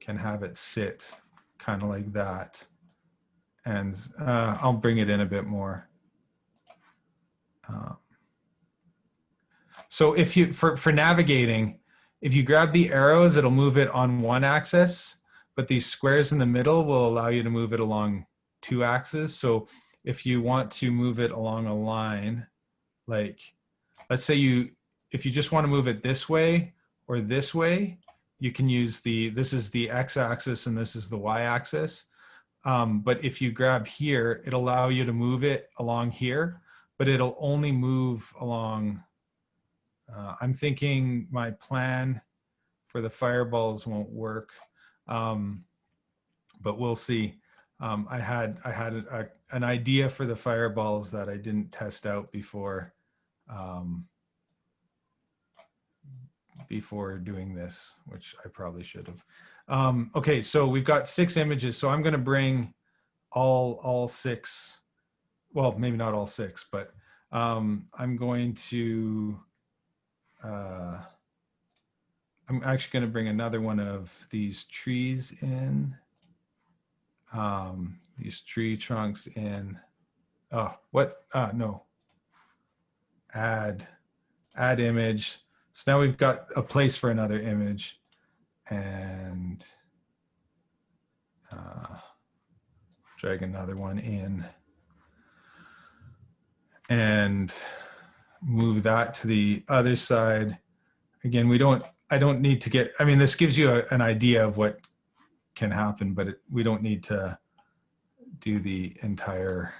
can have it sit kind of like that. And I'll bring it in a bit more. So if you, for navigating, if you grab the arrows, it'll move it on one axis, but these squares in the middle will allow you to move it along two axes. So if you want to move it along a line, like, let's say if you just want to move it this way or this way, you can use this is the x-axis and this is the y-axis. But if you grab here, it'll allow you to move it along here, but it'll only move along. I'm thinking my plan for the fireballs won't work, but we'll see. I had an idea for the fireballs that I didn't test out before doing this, which I probably should have. Okay, so we've got 6 images. So I'm going to bring all 6. Well, maybe not all 6, but I'm going to. I'm actually going to bring another one of these trees in. These tree trunks in. Oh, what? No. Add image. So now we've got a place for another image, and drag another one in and move that to the other side. Again, I don't need to get, I mean, this gives you an idea of what can happen, but we don't need to do the entire,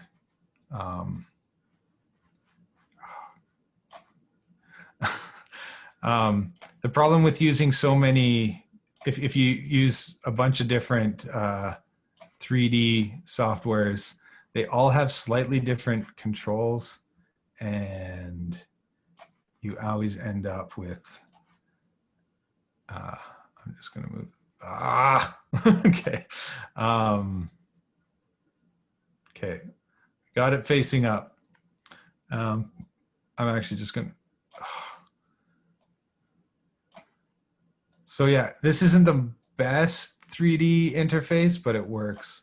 the problem with using so many if you use a bunch of different 3D softwares, they all have slightly different controls, and you always end up with, I'm just going to move. Okay. Okay. Got it facing up. I'm actually just going to. So yeah, this isn't the best 3D interface, but it works.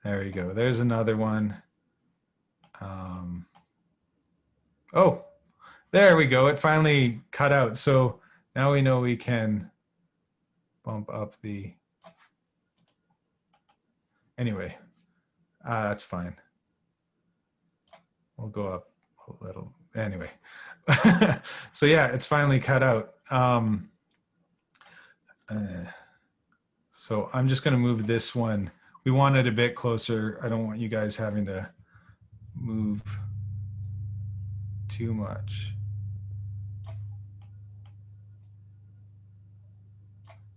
There you go. There's another one. Oh, there we go. It finally cut out. So now we know we can bump up the, anyway, that's fine. We'll go up a little, anyway. So yeah, it's finally cut out. So I'm just gonna move this one. We want it a bit closer. I don't want you guys having to move too much.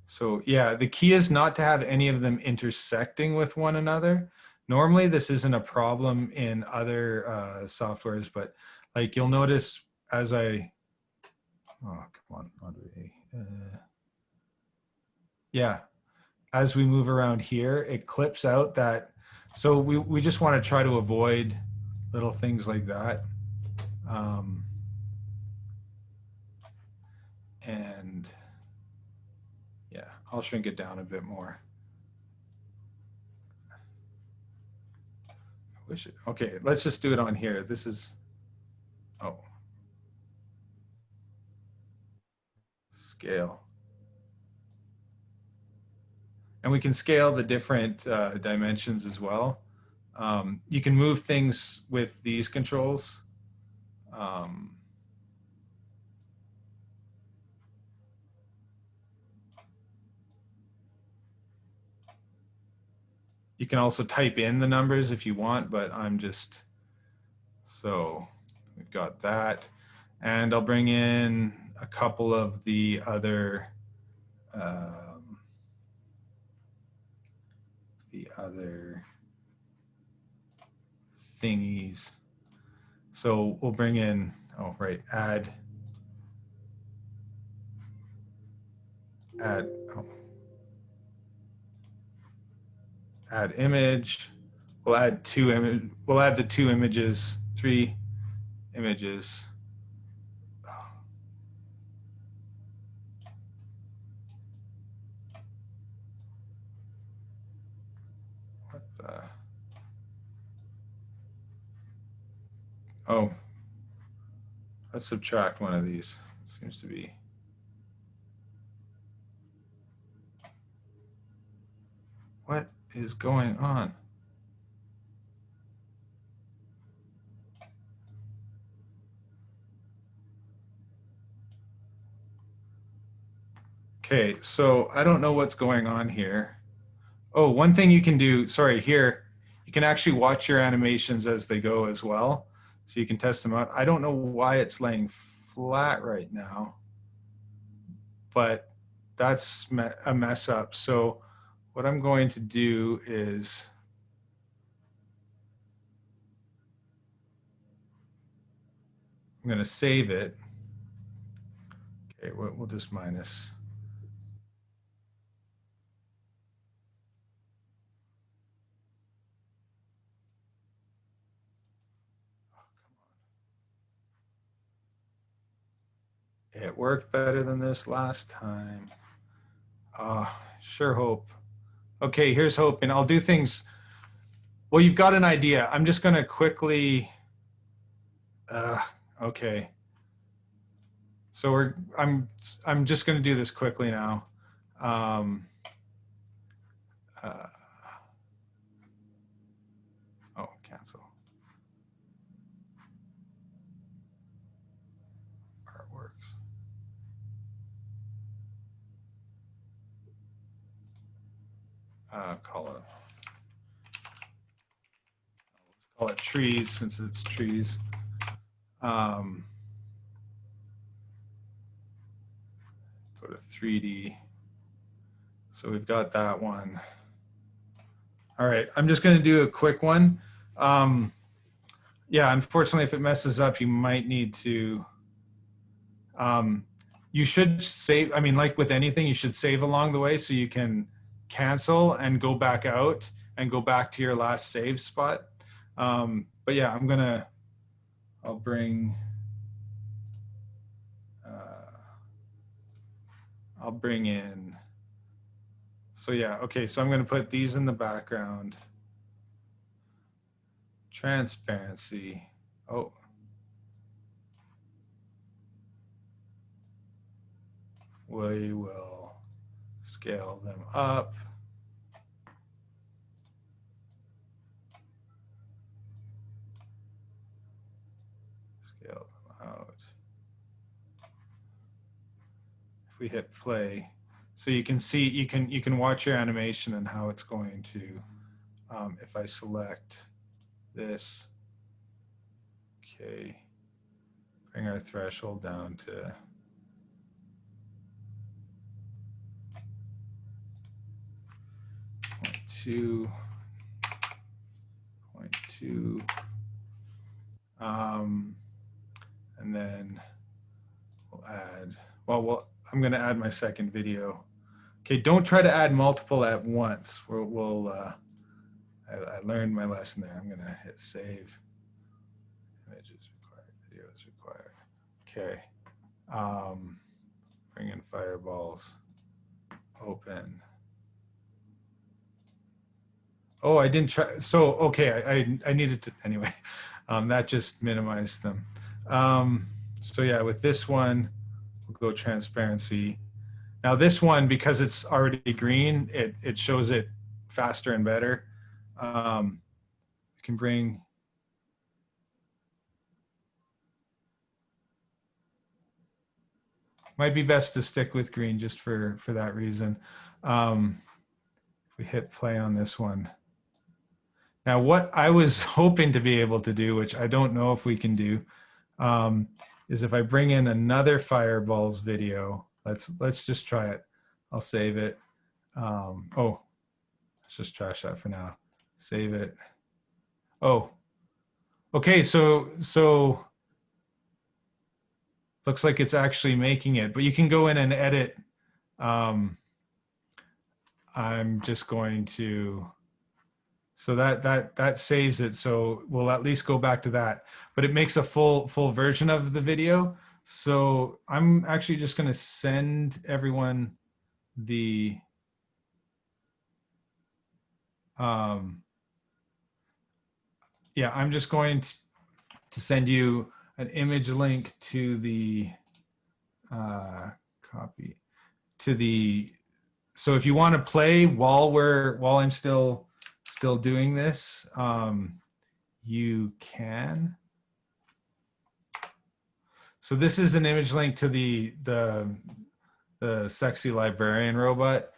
So yeah, the key is not to have any of them intersecting with one another. Normally this isn't a problem in other softwares, but like you'll notice as I, oh, come on, Andrei. Yeah, as we move around here, it clips out that. So we just want to try to avoid little things like that. And yeah, I'll shrink it down a bit more. Okay, let's just do it on here. This is, oh, scale. And we can scale the different dimensions as well. You can move things with these controls. You can also type in the numbers if you want, but I'm just, so we've got that. And I'll bring in a couple of the other thingies. So we'll bring in, oh, right, add, oh, add image. We'll add we'll add the 2 images, 3 images. What the? Oh, let's subtract one of these. Seems to be. What is going on? Okay, so I don't know what's going on here. Oh, one thing you can do, sorry, here, you can actually watch your animations as they go as well. So you can test them out. I don't know why it's laying flat right now, but that's a mess up. So what I'm going to do is, I'm going to save it. Okay, we'll just minus. It worked better than this last time. Sure hope. Okay, here's hoping. I'll do things. Well, you've got an idea. I'm just going to quickly. Okay. So I'm just going to do this quickly now. Oh, cancel. Artworks. Call it trees since it's trees. go to 3D. So we've got that one. All right, I'm just going to do a quick one. Yeah, unfortunately, if it messes up, you might need to, you should save, I mean, like with anything, you should save along the way so you can cancel and go back out and go back to your last save spot. But yeah, I'll bring in, so yeah, okay, so I'm going to put these in the background. Transparency. Oh. We will scale them up. Scale them out. If we hit play, so you can see, you can watch your animation and how it's going to, if I select this, okay, bring our threshold down to 0.2, 0.2, and then we'll add, well, I'm going to add my second video. Okay, don't try to add multiple at once. I learned my lesson there. I'm going to hit save. Images required, videos required. Okay. Bring in fireballs. Open. Oh, I didn't try. So, okay, I needed to, anyway. That just minimized them. So yeah, with this one, we'll go transparency. Now this one, because it's already green, it shows it faster and better. You can bring, might be best to stick with green just for that reason. If we hit play on this one. Now what I was hoping to be able to do, which I don't know if we can do, is if I bring in another fireballs video, let's just try it. I'll save it. Oh, let's just trash that for now. Save it. Oh, okay, so looks like it's actually making it, but you can go in and edit. I'm just going to, so that saves it. So we'll at least go back to that, but it makes a full version of the video. So I'm actually just going to send everyone the, yeah, I'm just going to send you an image link to the copy to the, so if you want to play while I'm still doing this, you can. So this is an image link to the sexy librarian robot.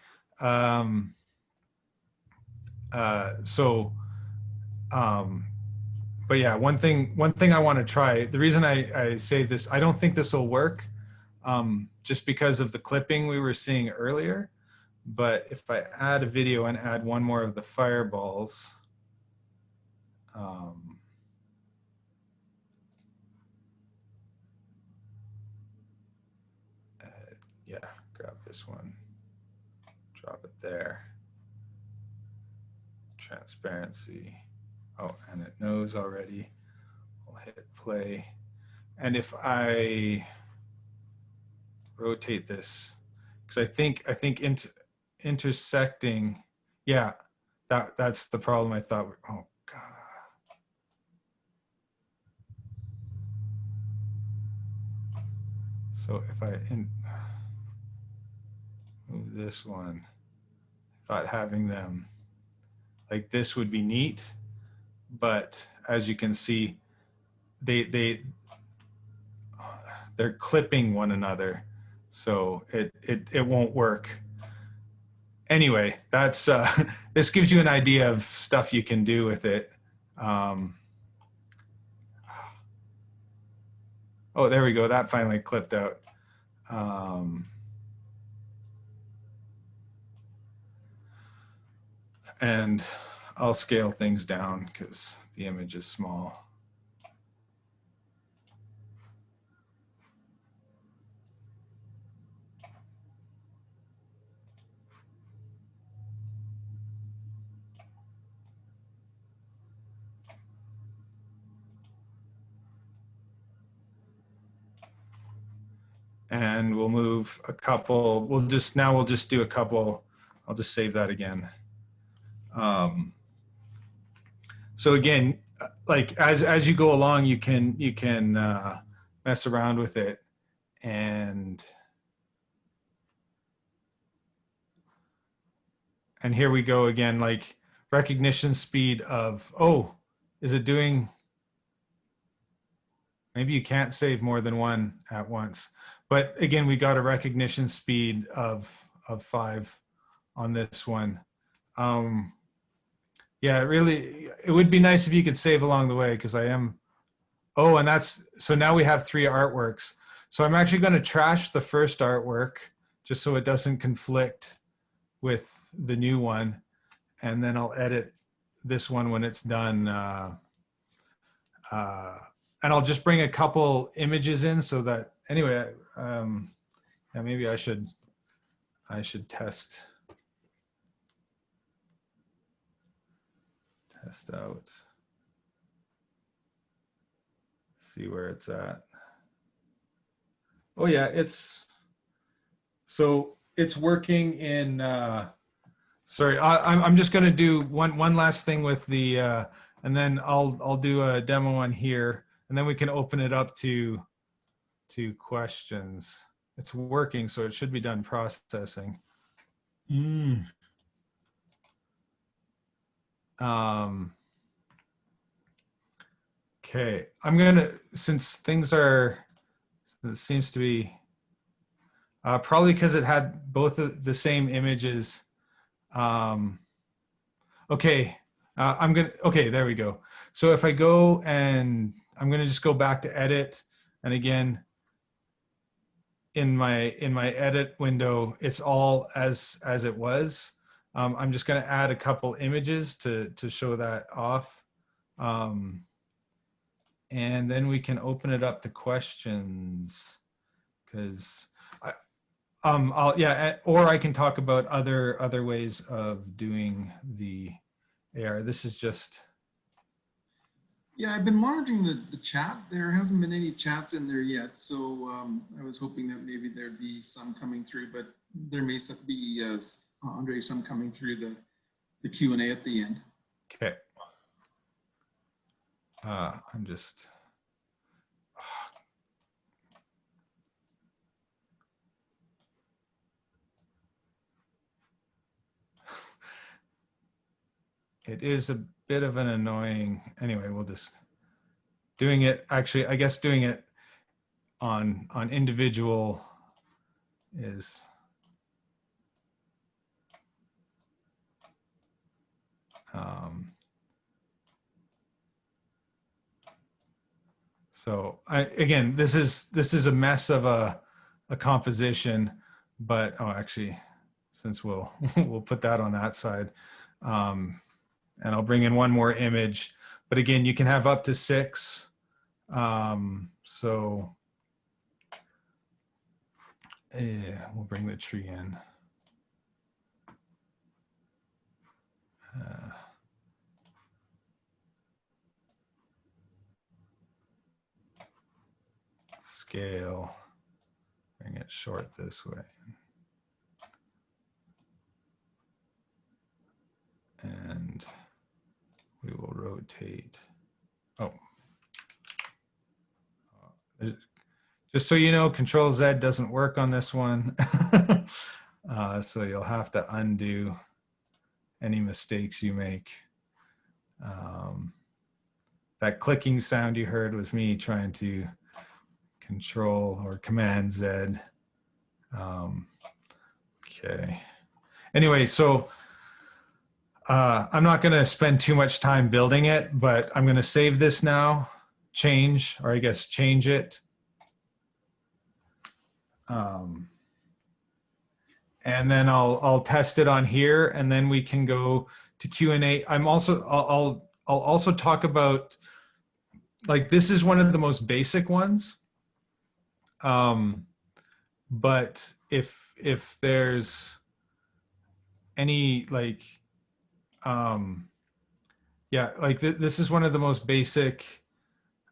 But yeah, one thing I want to try, the reason I say this, I don't think this will work, just because of the clipping we were seeing earlier. But if I add a video and add one more of the fireballs, yeah, grab this one, drop it there. Transparency. Oh, and it knows already. We'll hit play. And if I rotate this, because I think intersecting, yeah, that's the problem I thought. Oh God. So if I move this one, I thought having them like this would be neat, but as you can see, they're clipping one another, so it won't work. Anyway, that's this gives you an idea of stuff you can do with it. Oh, there we go. That finally clipped out. And I'll scale things down because the image is small. And we'll move a couple, we'll just do a couple, I'll just save that again. So again, like as you go along, you can mess around with it. And here we go again, like recognition speed of, oh, is it doing, maybe you can't save more than one at once. But again, we got a recognition speed of 5 on this one. Yeah, it would be nice if you could save along the way, because I am, oh, and that's, so now we have 3 artworks. So I'm actually going to trash the first artwork just so it doesn't conflict with the new one. And then I'll edit this one when it's done. And I'll just bring a couple images in so that, anyway, yeah, maybe I should test out, see where it's at. Oh yeah, it's working in, sorry, I'm just going to do one last thing with the, and then I'll do a demo on here, and then we can open it up to questions. It's working, so it should be done processing. Okay, I'm gonna, since things are, it seems to be, probably because it had both of the same images. Okay, okay, there we go. So if I go and I'm gonna just go back to edit, and again, in my edit window, it's all as it was. I'm just gonna add a couple images to show that off. And then we can open it up to questions, because yeah, or I can talk about other ways of doing the AR. This is just, yeah, I've been monitoring the chat. There hasn't been any chats in there yet, so I was hoping that maybe there'd be some coming through, but there may be Andrei, some coming through the Q&A at the end. okay. I'm just, it is a bit of an annoying, anyway, we'll just, doing it, actually, I guess doing it on individual is, so again, this is a mess of a composition, but, oh, actually, since we'll put that on that side, and I'll bring in one more image, but again, you can have up to 6. So yeah, we'll bring the tree in. Scale, bring it short this way. And we will rotate. Oh, just so you know, Control Z doesn't work on this one. So you'll have to undo any mistakes you make. That clicking sound you heard was me trying to Control or Command Z. Okay. Anyway, so I'm not going to spend too much time building it, but I'm going to save this now, change it. And then I'll test it on here, and then we can go to Q&A. I'll also talk about, like, this is one of the most basic ones. But if there's any, like, yeah, like this is one of the most basic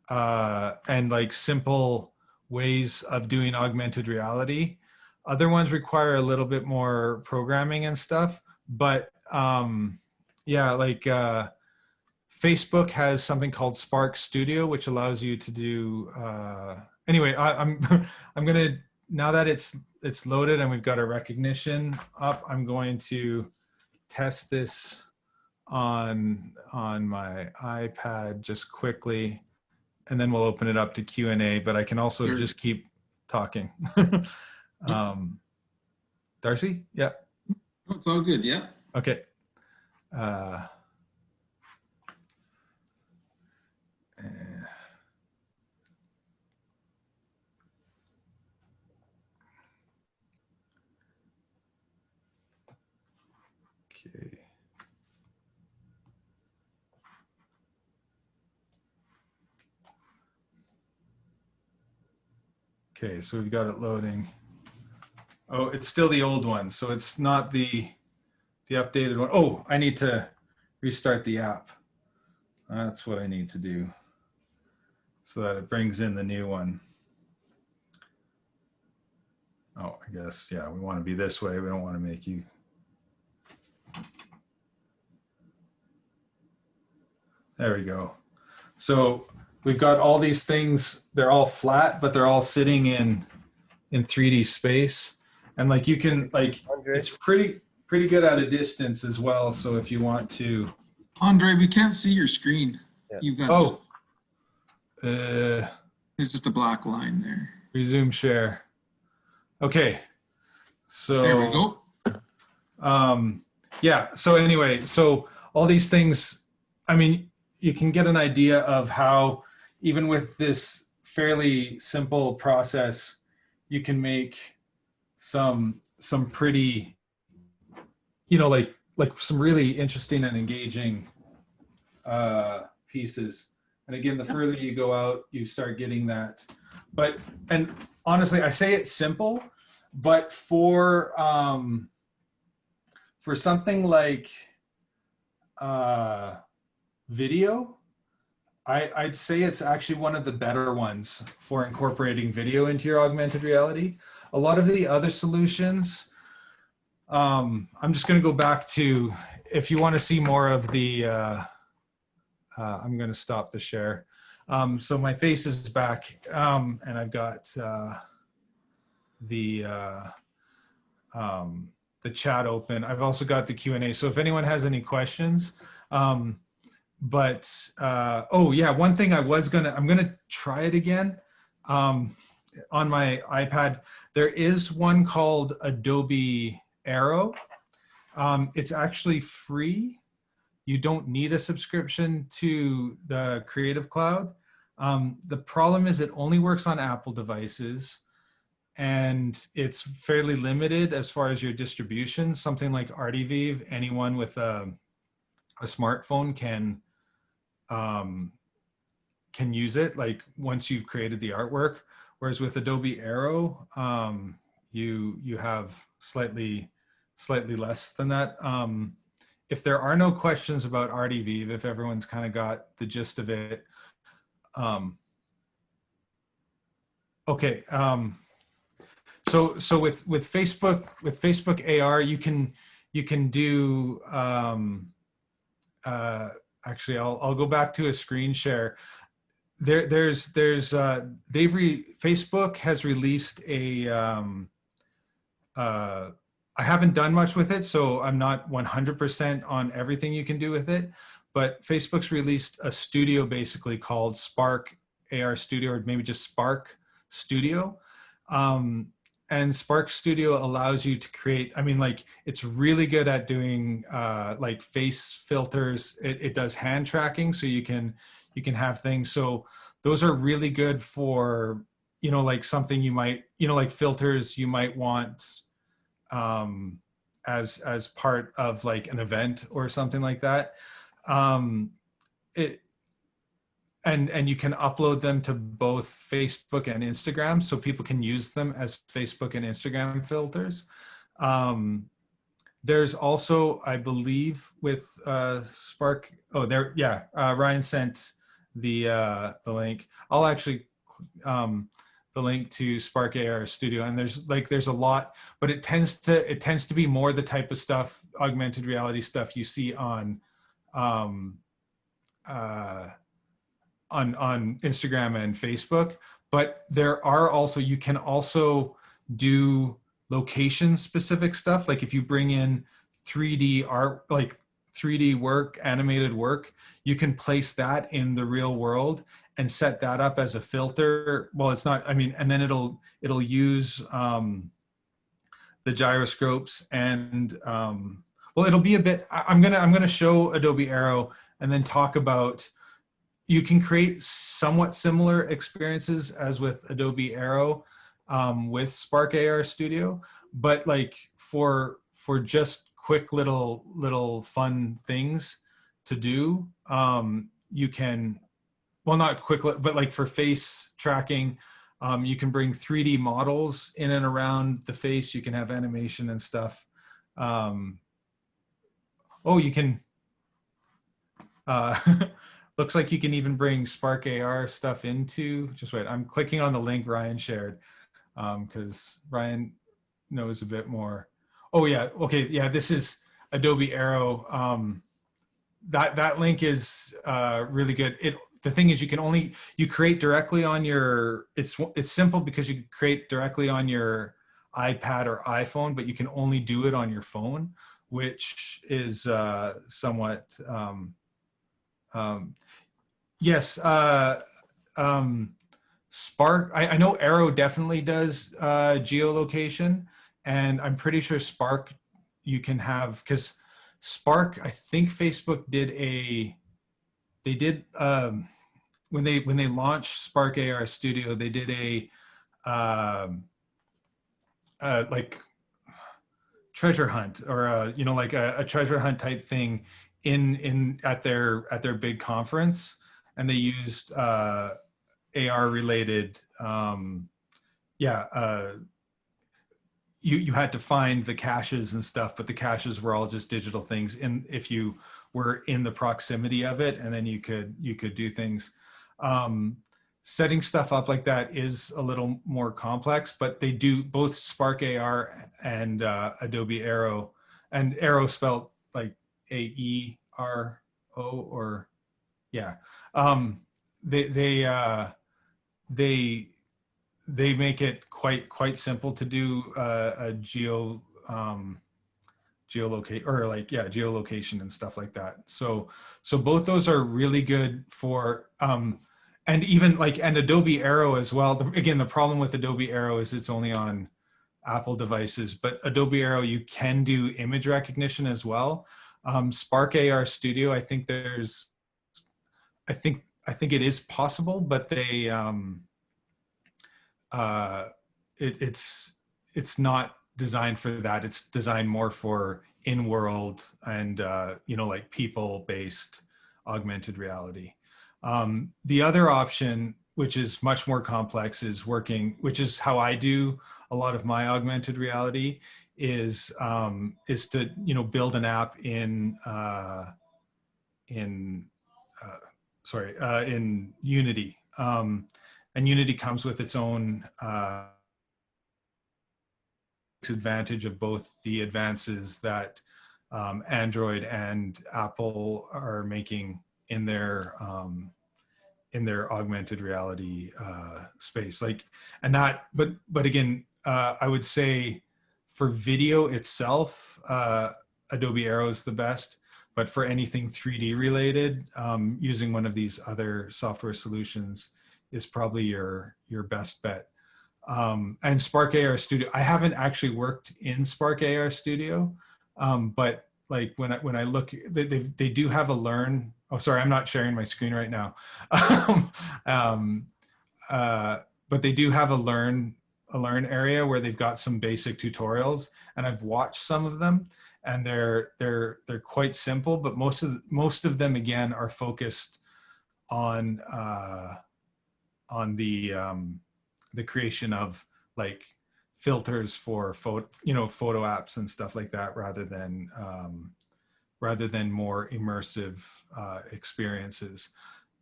and like simple ways of doing augmented reality. Other ones require a little bit more programming and stuff, but yeah, like Facebook has something called Spark Studio, which allows you to do, anyway, I'm gonna, now that it's loaded and we've got a recognition up, I'm going to test this on my iPad just quickly, and then we'll open it up to Q&A, but I can also just keep talking. Darcy? Yeah. Oh, it's all good. Yeah. Okay. Okay. Okay, so we've got it loading. Oh, it's still the old one, so it's not the updated one. Oh, I need to restart the app. That's what I need to do so that it brings in the new one. Oh, I guess, yeah, we want to be this way. We don't want to make you. There we go. So we've got all these things. They're all flat, but they're all sitting in 3D space. And like you can, like, it's pretty good at a distance as well. So if you want to. Andre, we can't see your screen. Yeah. You've got, Oh, there's just a black line there. Resume share. Okay. So there we go. Yeah. So anyway, so all these things, I mean, you can get an idea of how, even with this fairly simple process, you can make some pretty, you know, like some really interesting and engaging pieces. And again, the further you go out, you start getting that. But, and honestly, I say it's simple, but for something like video, I'd say it's actually one of the better ones for incorporating video into your augmented reality. A lot of the other solutions, I'm just going to go back to, if you want to see more of the, I'm going to stop the share. So my face is back, and I've got the chat open. I've also got the Q&A. So if anyone has any questions, oh yeah, one thing I'm gonna try it again on my iPad. There is one called Adobe Aero. It's actually free. You don't need a subscription to the Creative Cloud. The problem is it only works on Apple devices, and it's fairly limited as far as your distribution. Something like Artivive, anyone with a smartphone can use it, like once you've created the artwork. Whereas with Adobe Aero, you have slightly less than that. If there are no questions about Artivive, if everyone's kind of got the gist of it, okay. So with Facebook AR, you can do. Actually, I'll go back to a screen share. Facebook has released a. I haven't done much with it, so I'm not 100% on everything you can do with it. But Facebook's released a studio basically called Spark AR Studio, or maybe just Spark Studio. And Spark Studio allows you to create, I mean, like, it's really good at doing like face filters. It does hand tracking, so you can have things. So those are really good for, you know, like something you might, you know, like filters you might want, as part of like an event or something like that. It and you can upload them to both Facebook and Instagram, so people can use them as Facebook and Instagram filters. There's also, I believe, with Spark. Oh, there, yeah. Ryan sent the link. I'll actually the link to Spark AR Studio, and there's a lot, but it tends to be more the type of stuff, augmented reality stuff you see on Instagram and Facebook. But there are also, you can also do location specific stuff. Like if you bring in 3D art, like 3D work, animated work, you can place that in the real world and set that up as a filter. Well, it's not, I mean, and then it'll use the gyroscopes and well, it'll be a bit, I'm gonna show Adobe Aero and then talk about, you can create somewhat similar experiences as with Adobe Aero with Spark AR Studio, but like for just quick little fun things to do, you can, well, not quick, but like for face tracking, you can bring 3D models in and around the face. You can have animation and stuff. Oh, you can, looks like you can even bring Spark AR stuff into, just wait, I'm clicking on the link Ryan shared because Ryan knows a bit more. Oh yeah, okay, yeah, this is Adobe Aero. That link is really good. The thing is, you create directly on your, it's simple because you create directly on your iPad or iPhone, but you can only do it on your phone, which is somewhat, yes, Spark, I know Aero definitely does geolocation, and I'm pretty sure Spark you can have, because Spark, I think Facebook they did when they launched Spark AR Studio, they did a like treasure hunt, or like a treasure hunt type thing at their big conference, and they used AR related you had to find the caches and stuff, but the caches were all just digital things, and if you were in the proximity of it, and then you could do things. Setting stuff up like that is a little more complex, but they do both Spark AR and Adobe Aero, and Aero spelled like AERO, or yeah. They make it quite simple to do a geolocate, or like, yeah, geolocation and stuff like that. So both those are really good for and even like, and Adobe Aero as well. Again, the problem with Adobe Aero is it's only on Apple devices, but Adobe Aero, you can do image recognition as well. Spark AR Studio, I think it is possible, but they it's not designed for that. It's designed more for in-world and like people-based augmented reality. The other option, which is much more complex, is which is how I do a lot of my augmented reality, is to build an app in Unity. And Unity comes with its own advantage of both the advances that Android and Apple are making in their augmented reality space. Like, and that, but again, I would say for video itself, Adobe Aero is the best. But for anything 3D related, using one of these other software solutions is probably your best bet. And Spark AR Studio, I haven't actually worked in Spark AR Studio, but like when I look, they do have a learn. Oh, sorry, I'm not sharing my screen right now. But they do have a learn a learn area where they've got some basic tutorials, and I've watched some of them, and they're quite simple, but most of them again are focused on the creation of like filters for photo apps and stuff like that, rather than more immersive experiences.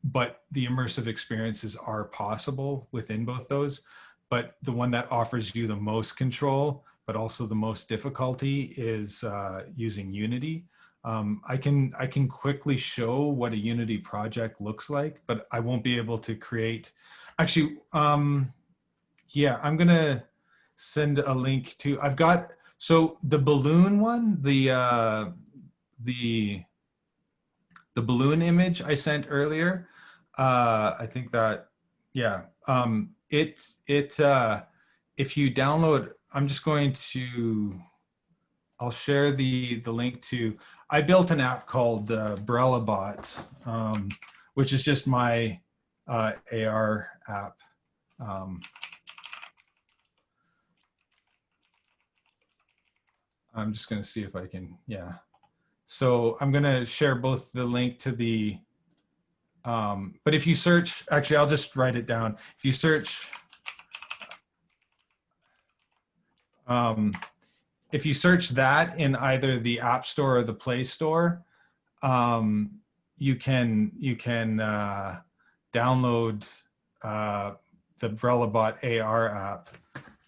But the immersive experiences are possible within both those. But the one that offers you the most control, but also the most difficulty, is using Unity. I can quickly show what a Unity project looks like, but I won't be able to create. Actually, yeah, I'm gonna send a link to. I've got, so the balloon one, the balloon image I sent earlier. I think that, yeah, if you download, I'm just going to, I'll share the link to, I built an app called BrellaBot, which is just my AR app. I'm just going to see if I can, yeah. So I'm going to share both the link to the, but if you search, actually, I'll just write it down. If you search, that in either the App Store or the Play Store, you can download the BrellaBot AR app,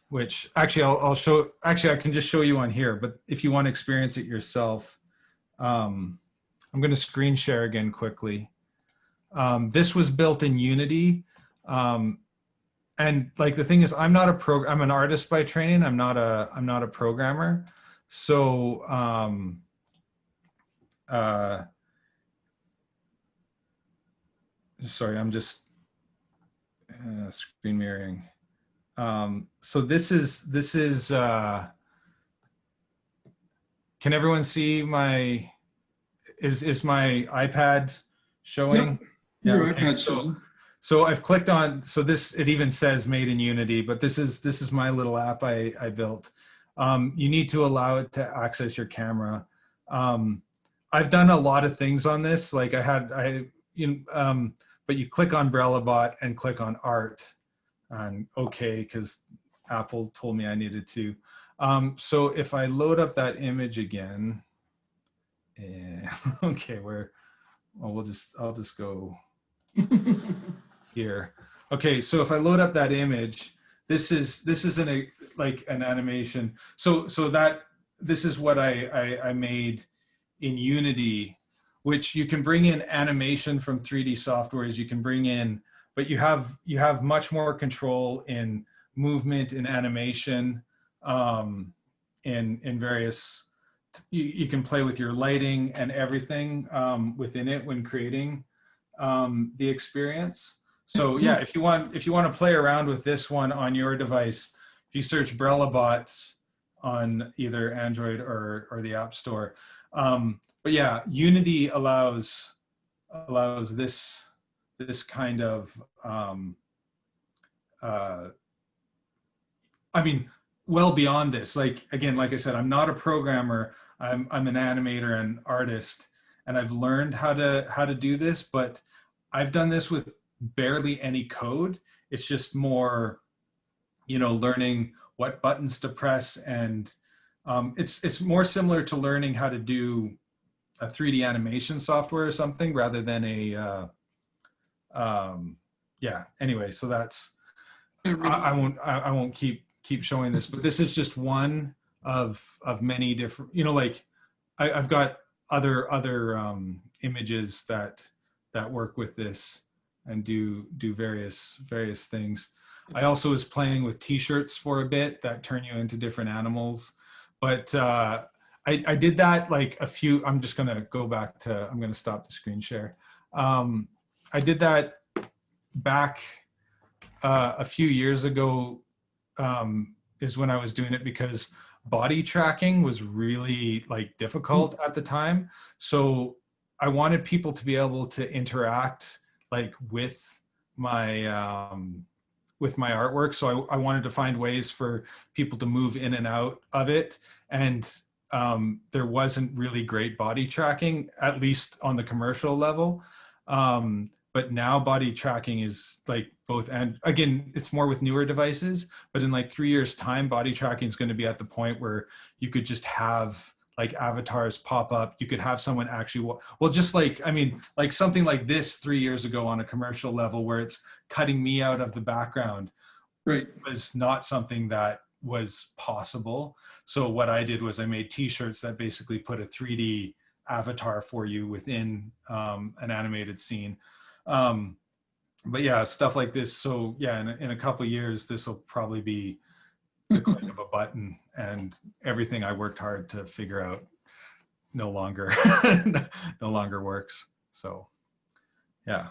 which actually I'll show. Actually, I can just show you on here. But if you want to experience it yourself, I'm going to screen share again quickly. This was built in Unity. And like the thing is, I'm an artist by training. I'm not a programmer. So sorry, I'm just screen mirroring. So this is can everyone see my, is my iPad showing? Yep. Your Yeah, okay. iPad's showing. So I've clicked on, so this, it even says made in Unity, but this is my little app I built. You need to allow it to access your camera. I've done a lot of things on this. Like but you click on BrellaBot and click on art and okay, because Apple told me I needed to. So if I load up that image again, okay, I'll just go here. Okay, so if I load up that image, this is an animation. So that this is what I made in Unity, which you can bring in animation from 3D softwares. You can bring in, but you have much more control in movement and animation, in various. You can play with your lighting and everything within it when creating the experience. So yeah, if you want to play around with this one on your device, if you search BrellaBot on either Android or the App Store. But yeah, Unity allows this kind of I mean, well beyond this. Like again, like I said, I'm not a programmer. I'm an animator and artist, and I've learned how to do this, but I've done this with barely any code. It's just more, learning what buttons to press, and it's more similar to learning how to do a 3D animation software or something rather than a yeah. Anyway, so that's I won't keep showing this, but this is just one of many different. Like I've got other images that work with this and do various things. I also was playing with t-shirts for a bit that turn you into different animals, but I did that like I'm just gonna go back to, I'm gonna stop the screen share. I did that back a few years ago, is when I was doing it, because body tracking was really like difficult at the time. So I wanted people to be able to interact like with my with my artwork. So I wanted to find ways for people to move in and out of it. And there wasn't really great body tracking, at least on the commercial level. But now body tracking is like both, and again, it's more with newer devices, but in like 3 years time, body tracking is going to be at the point where you could just have like avatars pop up. You could have someone actually, well, just like, I mean, like something like this 3 years ago on a commercial level where it's cutting me out of the background, right, was not something that was possible. So what I did was I made t-shirts that basically put a 3D avatar for you within an animated scene. But yeah, stuff like this. So yeah, in a couple of years, this will probably be the click of a button, and everything I worked hard to figure out no longer no longer works. So yeah.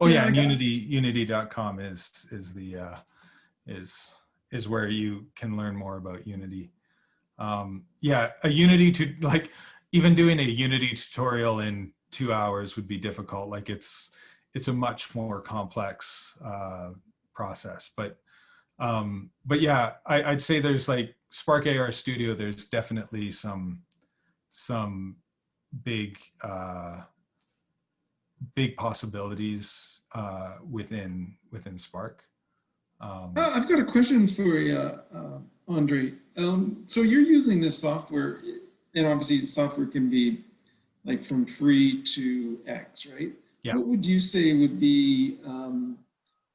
Oh yeah, and unity.com is the is where you can learn more about Unity. Yeah, a Unity to like even doing a Unity tutorial in 2 hours would be difficult. Like it's a much more complex process. But yeah, I'd say there's like Spark AR Studio. There's definitely some big big possibilities within Spark. I've got a question for you, Andrei. So you're using this software, and obviously software can be like from free to X, right? Yeah. What would you say would be,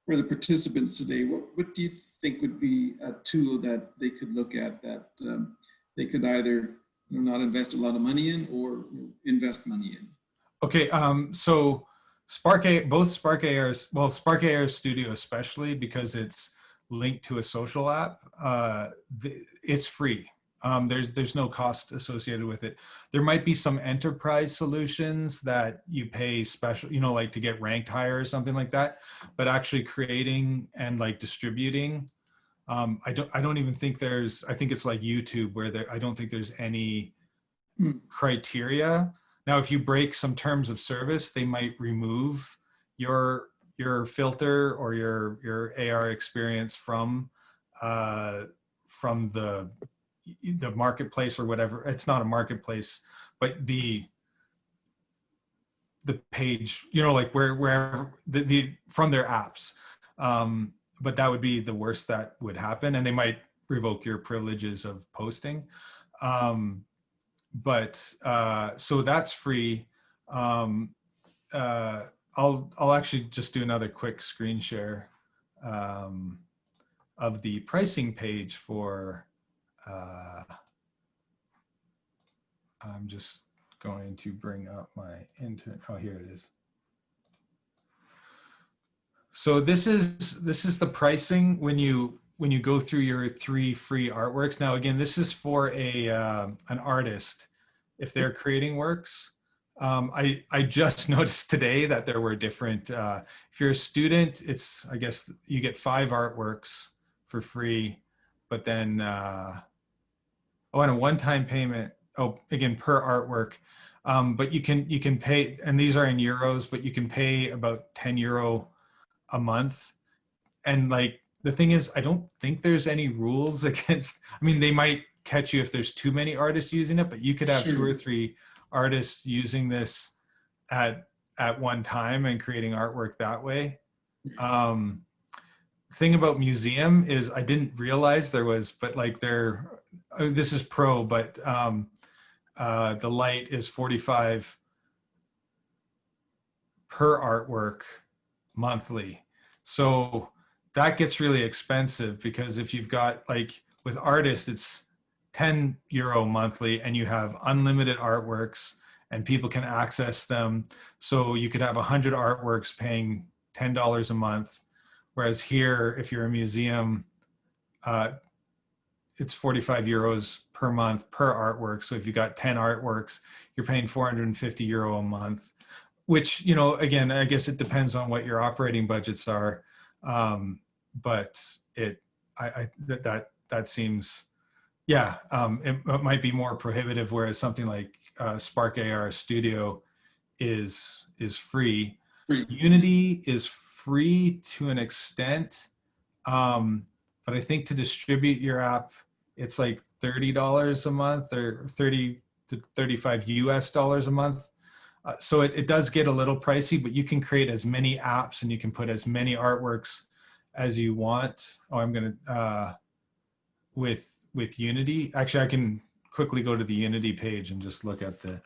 for the participants today, what do you think would be a tool that they could look at that they could either not invest a lot of money in or invest money in? Okay, so both Spark AR's, well, Spark AR Studio especially, because it's linked to a social app, it's free. There's no cost associated with it. There might be some enterprise solutions that you pay special, like to get ranked higher or something like that. But actually creating and like distributing, I don't even think I think it's like YouTube where I don't think there's any criteria. Now, if you break some terms of service, they might remove your filter or your AR experience from the marketplace or whatever. It's not a marketplace, but the page, like wherever from their apps. But that would be the worst that would happen, and they might revoke your privileges of posting. But so that's free. I'll actually just do another quick screen share of the pricing page for. I'm just going to bring up my internet. Oh, here it is. So this is the pricing when you go through your 3 free artworks. Now, again, this is for an artist if they're creating works. I just noticed today that there were different. If you're a student, I guess you get 5 artworks for free, but then and a one-time payment. Oh, again, per artwork. But you can pay, and these are in euros, but you can pay about €10 a month. And like, the thing is, I don't think there's any rules against, I mean, they might catch you if there's too many artists using it, but you could have 2 or 3 artists using this at one time and creating artwork that way. Thing about Museum is I didn't realize there was, but like this is pro, but the light is 45 per artwork monthly. So that gets really expensive, because if you've got, like with artists, it's €10 monthly and you have unlimited artworks and people can access them. So you could have 100 artworks paying $10 a month. Whereas here, if you're a museum, it's €45 per month per artwork. So if you got 10 artworks, you're paying €450 a month, which, again, I guess it depends on what your operating budgets are. But that seems, yeah, it might be more prohibitive, whereas something like Spark AR Studio is free. Unity is free to an extent. But I think to distribute your app, it's like $30 a month or 30 to 35 US dollars a month. So it does get a little pricey, but you can create as many apps and you can put as many artworks as you want. Oh, I'm going to, with Unity. Actually, I can quickly go to the Unity page and just look at the,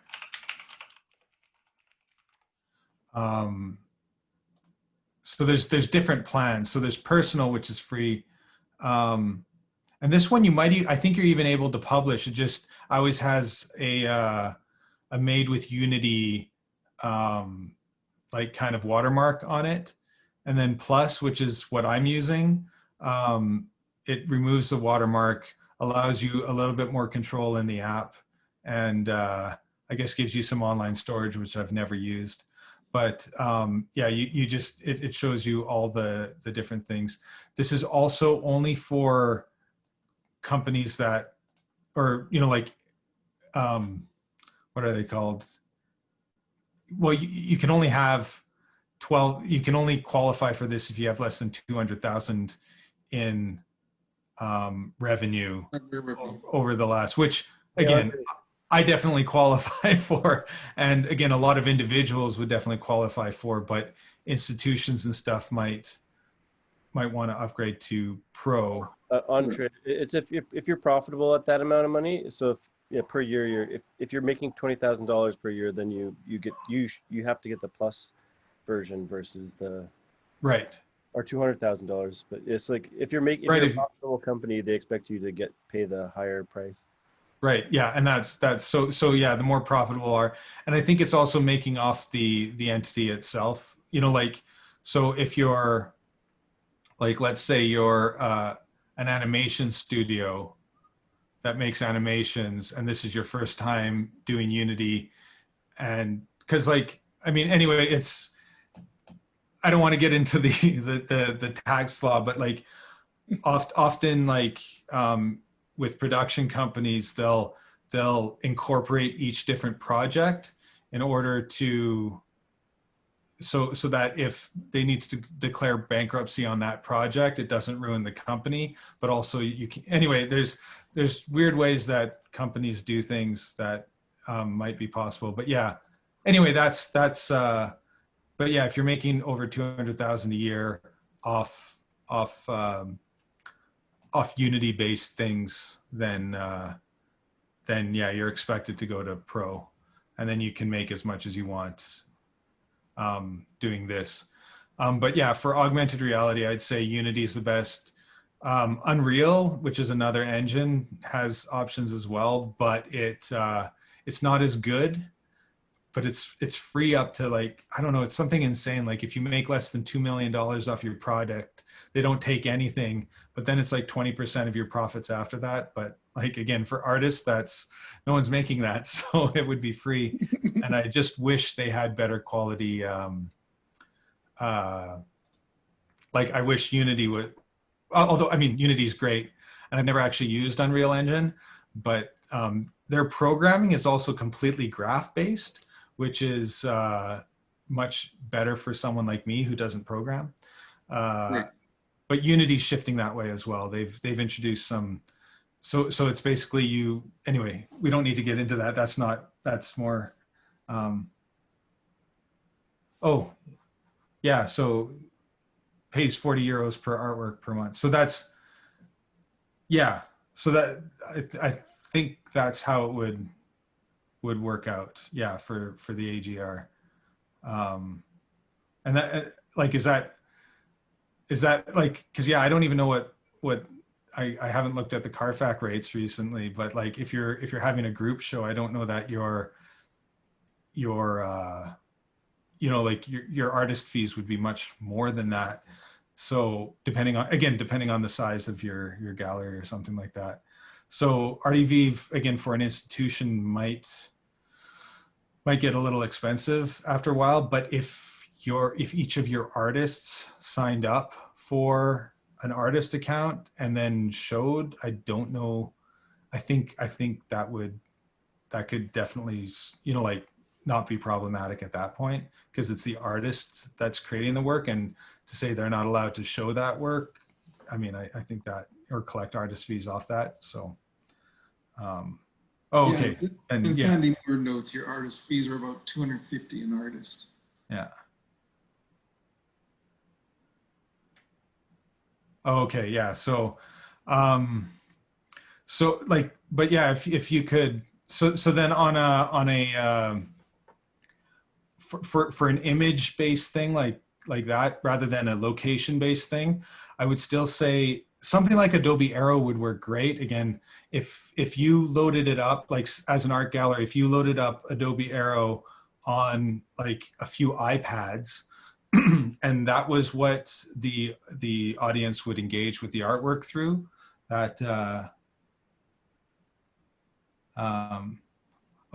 so there's different plans. So there's personal, which is free. And this one you might, I think you're even able to publish. It just always has a made with Unity, like kind of watermark on it. And then plus, which is what I'm using, it removes the watermark, allows you a little bit more control in the app, and I guess gives you some online storage, which I've never used. But yeah, you just, it shows you all the different things. This is also only for companies that, or, you know, like, what are they called? Well, you can only have 12, you can only qualify for this if you have less than 200,000 in revenue over the last, which again, I definitely qualify for. And again, a lot of individuals would definitely qualify for, but institutions and stuff might want to upgrade to pro. Andrei, it's if you're profitable at that amount of money. So if, yeah, per year, if you're making $20,000 per year, then you have to get the plus version versus the right, or $200,000. But it's like if you're making, right, you're a profitable company, they expect you to pay the higher price. Right. Yeah. And that's so yeah, the more profitable are, and I think it's also making off the entity itself, you know, like, so if you're like, let's say you're an animation studio that makes animations and this is your first time doing Unity, and because like, I mean, anyway, it's, I don't want to get into the tax law, but like often like with production companies, they'll incorporate each different project in order to, so that if they need to declare bankruptcy on that project, it doesn't ruin the company, but also you can, anyway, there's weird ways that companies do things that might be possible, but yeah, anyway, that's but yeah, if you're making over 200,000 a year off Unity based things, then yeah, you're expected to go to pro, and then you can make as much as you want doing this. But yeah, for augmented reality, I'd say Unity is the best. Unreal, which is another engine, has options as well, but it's not as good. But it's free up to, like, I don't know, it's something insane. Like if you make less than $2 million off your product, they don't take anything, but then it's like 20% of your profits after that. But like, again, for artists, that's, no one's making that. So it would be free. And I just wish they had better quality. Like I wish Unity would, although I mean, Unity is great and I've never actually used Unreal Engine, but their programming is also completely graph based, which is much better for someone like me who doesn't program. Right. But Unity's shifting that way as well. They've introduced some, so it's basically you, anyway, we don't need to get into that. That's more, oh yeah, so pays 40 euros per artwork per month. So that's, yeah, so that, I think that's how it would work out. Yeah, for the AGR. And that, like, is that like, because yeah, I don't even know what I haven't looked at the Carfax rates recently, but like if you're having a group show, I don't know that your you know, like your artist fees would be much more than that. So depending on the size of your gallery or something like that. So Artivive, again, for an institution might get a little expensive after a while, but if each of your artists signed up for an artist account and then showed, I don't know, I think that could definitely, you know, like not be problematic at that point, because it's the artist that's creating the work, and to say they're not allowed to show that work, I mean, I think that, or collect artist fees off that. So, oh, Yeah, okay. and And yeah, Sandy Moore notes your artist fees are about 250 an artist. yeah. Oh, okay, yeah. So like, but yeah, if you could, so then on a for an image based thing like that, rather than a location based thing, I would still say something like Adobe Aero would work great. Again, if you loaded it up, like as an art gallery, if you loaded up Adobe Aero on like a few iPads, and that was what the audience would engage with the artwork through, that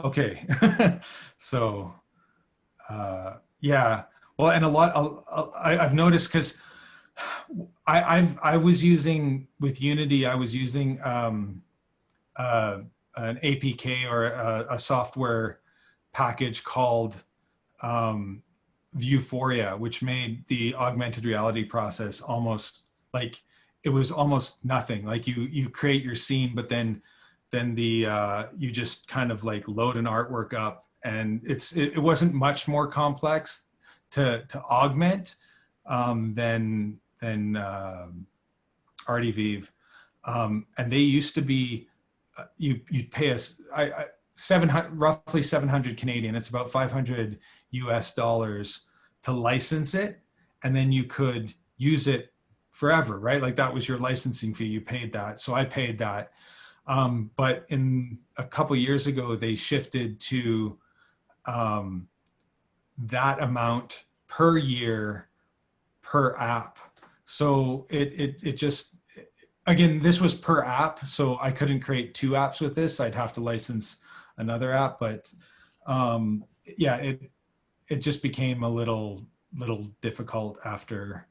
okay. So yeah, well, and a lot I've noticed, because I was using with Unity, I was using an APK, or a software package called Viewphoria, which made the augmented reality process almost like, it was almost nothing. Like you create your scene, but then the you just kind of like load an artwork up, and it wasn't much more complex to augment than Artivive. And they used to be, you'd pay us 700, roughly 700 Canadian. It's about 500 US dollars to license it, and then you could use it forever, right? Like that was your licensing fee. You paid that, so I paid that. But in a couple years ago, they shifted to that amount per year per app. So it just, again, this was per app, so I couldn't create two apps with this. I'd have to license another app, but yeah, it just became a little difficult after.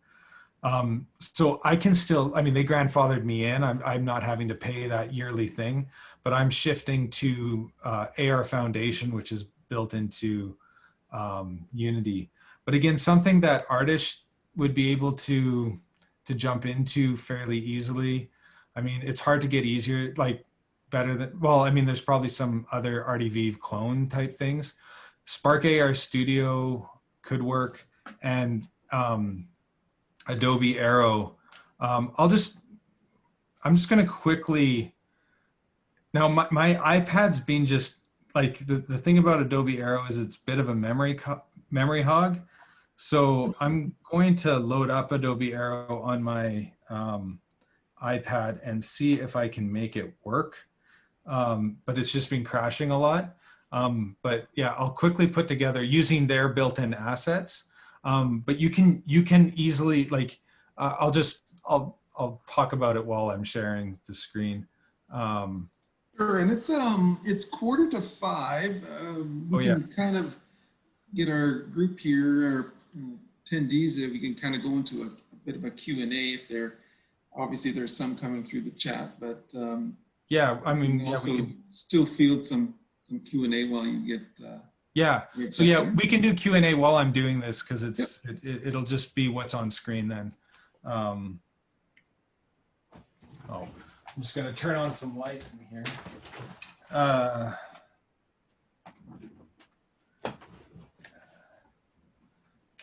So I can still, I mean, they grandfathered me in. I'm not having to pay that yearly thing, but I'm shifting to AR Foundation, which is built into Unity. But again, something that artists would be able to jump into fairly easily. I mean, it's hard to get easier, like better than, well, I mean, there's probably some other Artivive clone type things. Spark AR Studio could work, and Adobe Aero. I'm just going to quickly, now my iPad's been just like, the thing about Adobe Aero is it's a bit of a memory hog. So I'm going to load up Adobe Aero on my iPad and see if I can make it work. But it's just been crashing a lot. But yeah, I'll quickly put together using their built-in assets. But you can easily, like, I'll talk about it while I'm sharing the screen. Sure, and it's 4:45. We Oh yeah. can kind of get our group here, our attendees, we can kind of go into a bit of a Q&A if there, obviously there's some coming through the chat, but Yeah, I mean, we can yeah, also we can, still field some Q&A while you get yeah. So yeah, we can do Q&A while I'm doing this, because it's it'll just be what's on screen then. Oh, I'm just gonna turn on some lights in here.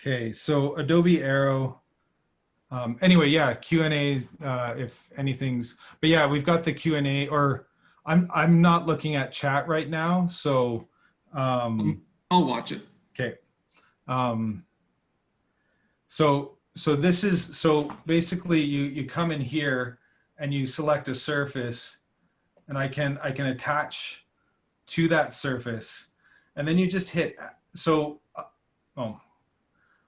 Okay, so Adobe Aero. Anyway, yeah, Q&A if anything's, but yeah, we've got the Q&A, or I'm not looking at chat right now, so I'll watch it. okay. So this is, so basically you come in here and you select a surface, and I can attach to that surface, and then you just hit, so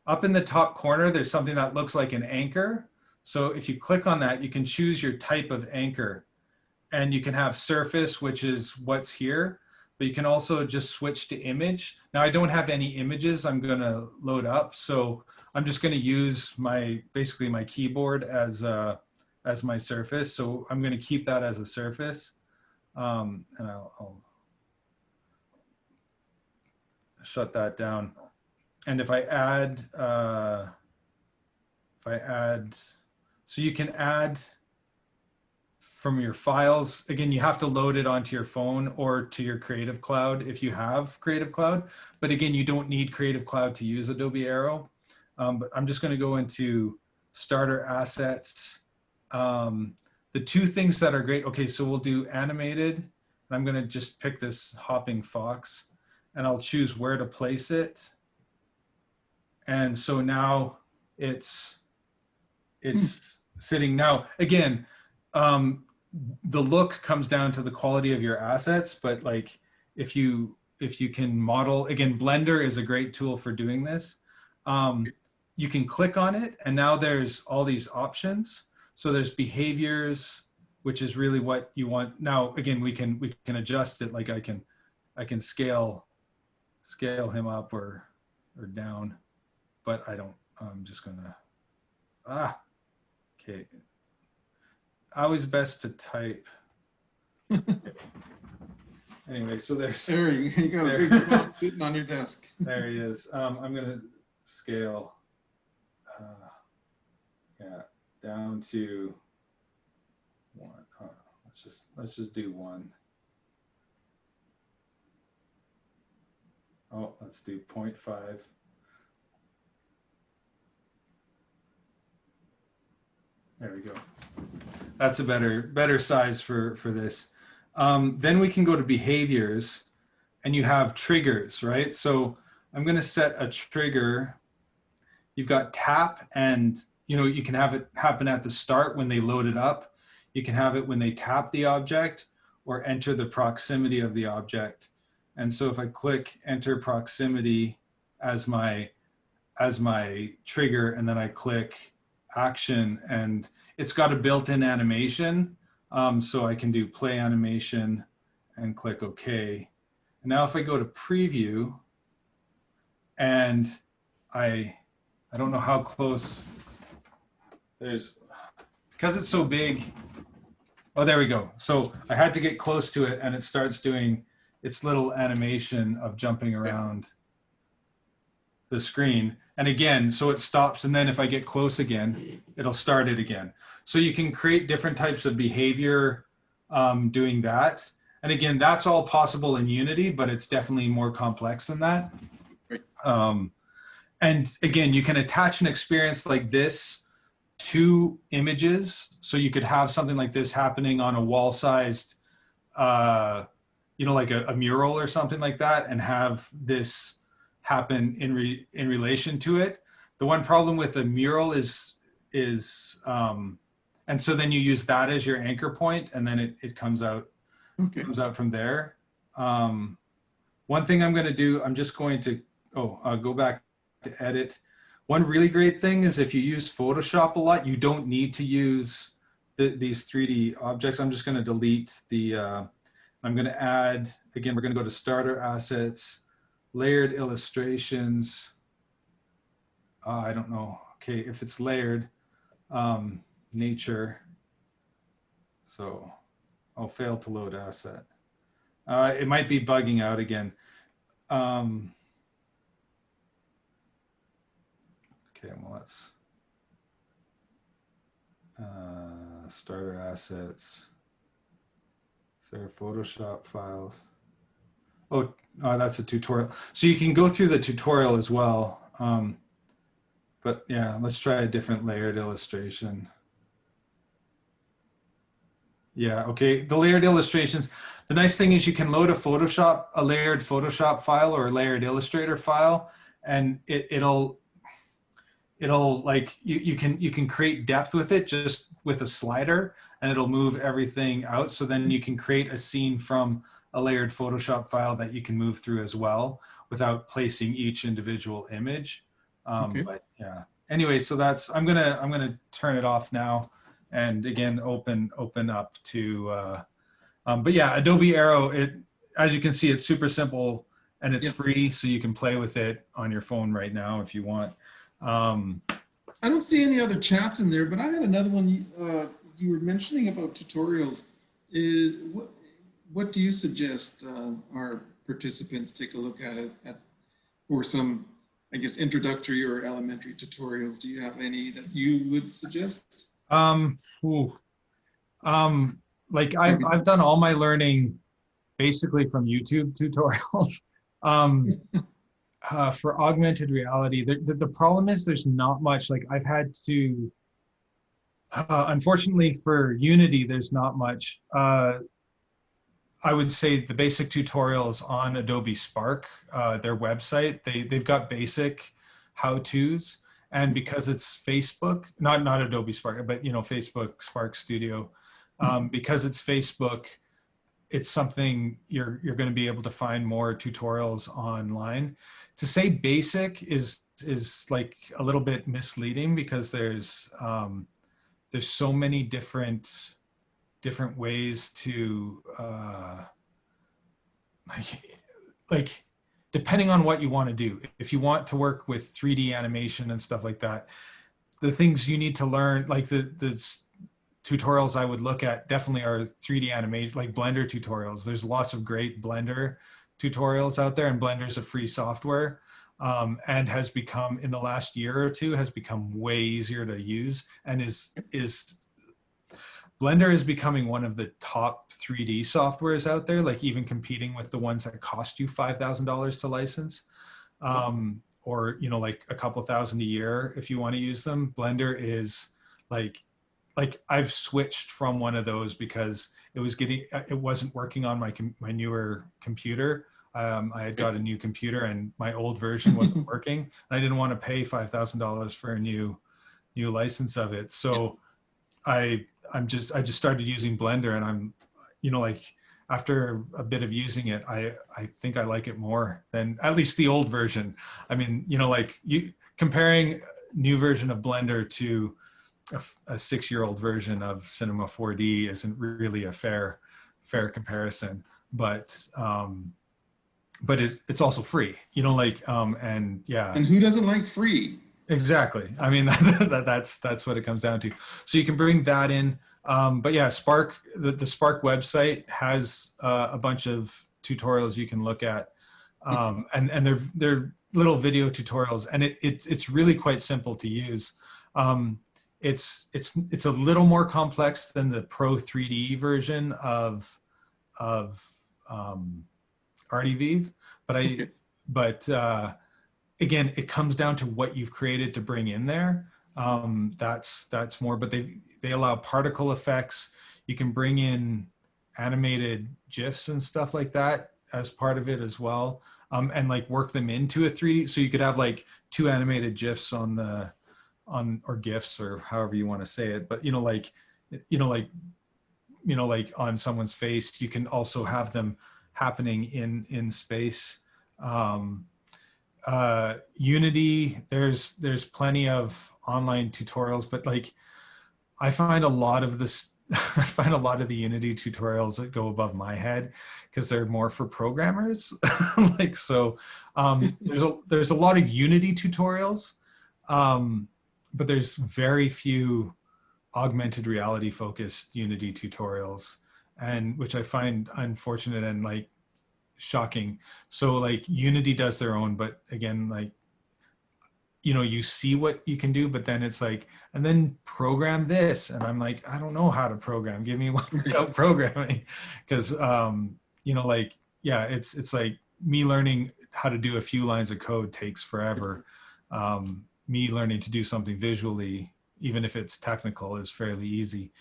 up in the top corner, there's something that looks like an anchor. So if you click on that, you can choose your type of anchor, and you can have surface, which is what's here, but you can also just switch to image. Now I don't have any images I'm gonna load up, so I'm just gonna use basically my keyboard as my surface. So I'm gonna keep that as a surface. And shut that down. And if I add, so you can add from your files, again, you have to load it onto your phone or to your Creative Cloud if you have Creative Cloud. But again, you don't need Creative Cloud to use Adobe Aero. But I'm just going to go into starter assets. The two things that are great. Okay, so we'll do animated. I'm going to just pick this hopping fox and I'll choose where to place it. And so now it's sitting. Now, again, the look comes down to the quality of your assets, but like if you can model, again, Blender is a great tool for doing this. You can click on it and now there's all these options. So there's behaviors, which is really what you want. Now, again, we can adjust it. Like I can scale him up or down, but I don't, I'm just gonna, okay. Always best to type. Anyway, so there's, There you got a big font sitting on your desk. there he is. I'm gonna scale, yeah, down to 1. Let's just do 1. Oh, let's do 0.5. There we go. That's a better size for this. Then we can go to behaviors and you have triggers, right? So I'm going to set a trigger. You've got tap and, you know, you can have it happen at the start when they load it up. You can have it when they tap the object or enter the proximity of the object. And so if I click enter proximity as my trigger and then I click action and it's got a built-in animation. So I can do play animation and click OK. And now if I go to preview and I don't know how close because it's so big. Oh, there we go. So I had to get close to it and it starts doing its little animation of jumping around the screen. And again, so it stops. And then if I get close again, it'll start it again. So you can create different types of behavior doing that. And again, that's all possible in Unity, but it's definitely more complex than that. And again, you can attach an experience like this to images. So you could have something like this happening on a wall-sized, you know, like a mural or something like that, and have this happen in relation to it. The one problem with a mural is and so then you use that as your anchor point, and then it comes out, comes out from there. One thing I'm going to do, I'm just going to go back to edit. One really great thing is if you use Photoshop a lot, you don't need to use these 3D objects. I'm just going to delete the. I'm going to add, again, we're going to go to starter assets, layered illustrations. I don't know. Okay, if it's layered, nature. So I'll fail to load asset. It might be bugging out again. Okay, well, let's starter assets. Is there Photoshop files? Oh, that's a tutorial. So you can go through the tutorial as well. But yeah, let's try a different layered illustration. Yeah, okay, the layered illustrations. The nice thing is you can load a layered Photoshop file or a layered Illustrator file, and it'll like, you can create depth with it just with a slider, and it'll move everything out. So then you can create a scene from a layered Photoshop file that you can move through as well without placing each individual image. But yeah, anyway, so that's, I'm gonna turn it off now, and again, open up to, but yeah, Adobe Aero, as you can see, it's super simple and it's free, so you can play with it on your phone right now if you want. I don't see any other chats in there, but I had another one. You were mentioning about tutorials. What do you suggest our participants take a look at or some, I guess, introductory or elementary tutorials? Do you have any that you would suggest? Ooh, like I've done all my learning basically from YouTube tutorials. For augmented reality, the problem is there's not much. Like I've had to, unfortunately for Unity, there's not much. I would say the basic tutorials on Adobe Spark, their website, they've got basic how-tos, and because it's Facebook, not Adobe Spark, but Facebook Spark Studio, because it's Facebook, it's something you're going to be able to find more tutorials online. To say basic is like a little bit misleading because there's so many different ways to like depending on what you want to do. If you want to work with 3D animation and stuff like that, the things you need to learn, like the tutorials I would look at definitely are 3D animation, like Blender tutorials. There's lots of great Blender tutorials out there, and Blender is a free software, and has become, in the last year or two, has become way easier to use, and Blender is becoming one of the top 3D softwares out there, like even competing with the ones that cost you $5,000 to license, or like a couple thousand a year if you want to use them. Blender is like I've switched from one of those because it wasn't working on my newer computer. I had got a new computer and my old version wasn't working, and I didn't want to pay $5,000 for a new license of it. So I just started using Blender, and I'm, like after a bit of using it, I think I like it more than at least the old version. I mean, like comparing new version of Blender to a 6-year-old version of Cinema 4D isn't really a fair comparison, but it's also free, and yeah. And who doesn't like free? Exactly. I mean, that's what it comes down to. So you can bring that in. But yeah, Spark, the Spark website has a bunch of tutorials you can look at. And they're little video tutorials, and it's really quite simple to use. It's a little more complex than the Pro 3D version of Artivive, but again, it comes down to what you've created to bring in there. That's more, but they allow particle effects. You can bring in animated GIFs and stuff like that as part of it as well, and like work them into a 3D. So you could have like 2 animated GIFs or GIFs, or however you want to say it. But like on someone's face, you can also have them happening in space. Unity, there's plenty of online tutorials, but like I find a lot of the Unity tutorials that go above my head because they're more for programmers. Like, so there's a lot of Unity tutorials, but there's very few augmented reality focused Unity tutorials, and which I find unfortunate and like shocking. So like Unity does their own, but again, like, you see what you can do, but then it's like, and then program this. And I'm like, I don't know how to program. Give me one without programming. Cause, like, yeah, it's like me learning how to do a few lines of code takes forever. Me learning to do something visually, even if it's technical, is fairly easy.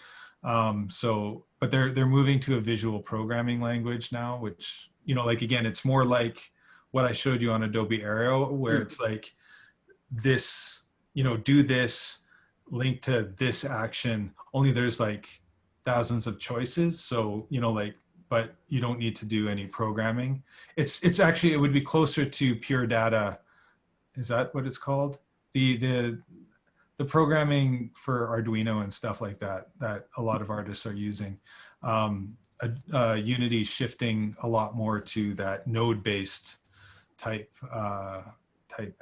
But they're moving to a visual programming language now, which, like, again, it's more like what I showed you on Adobe Aero, where it's like this, do this, link to this action, only there's like thousands of choices. So, like, but you don't need to do any programming. It's actually, it would be closer to pure data. Is that what it's called? The programming for Arduino and stuff like that a lot of artists are using. Unity shifting a lot more to that node-based type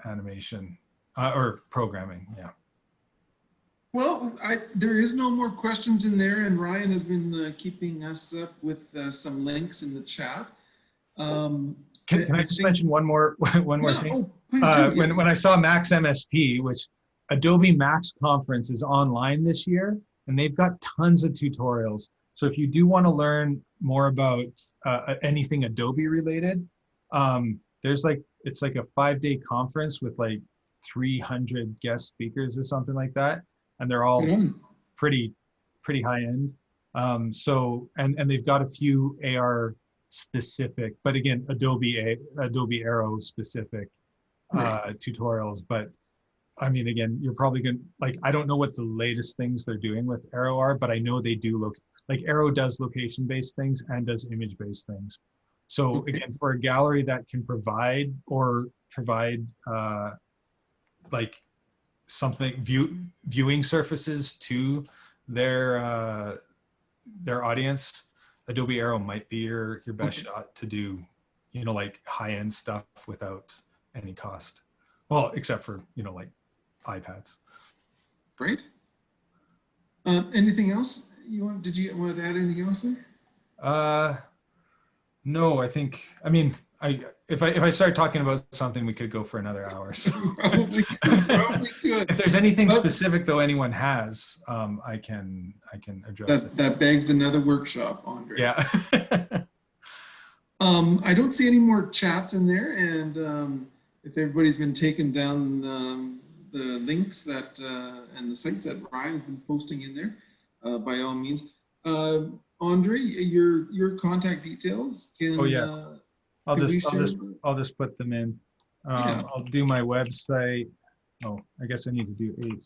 animation or programming. Yeah. Well, there is no more questions in there, and Ryan has been keeping us up with some links in the chat. Can I just mention one more Yeah, thing? oh, please do. Yeah. When I saw Max MSP, which Adobe Max Conference is online this year, and they've got tons of tutorials. So if you do want to learn more about anything Adobe related, there's it's like a 5-day conference with like 300 guest speakers or something like that, and they're all Right on. pretty high end. So and they've got a few AR specific, but again, Adobe Aero specific tutorials. But I mean, again, you're probably gonna I don't know what the latest things they're doing with Aero are, but I know they do Aero does location-based things and does image-based things. So again, for a gallery that can provide something viewing surfaces to their audience, Adobe Aero might be your best shot to do, like high-end stuff without any cost. Well, except for, like iPads. Great. Anything else did you want to add anything else there? No, I mean, if I start talking about something, we could go for another hour. So. Probably could. If there's anything specific though anyone has, I can address it. That begs another workshop, Andre. Yeah. I don't see any more chats in there, and if everybody's been taking down the links that and the sites that Brian's been posting in there, by all means. Andre, your contact details can. Oh yeah, I'll just put them in. Yeah. I'll do my website. Oh, I guess I need to do 8.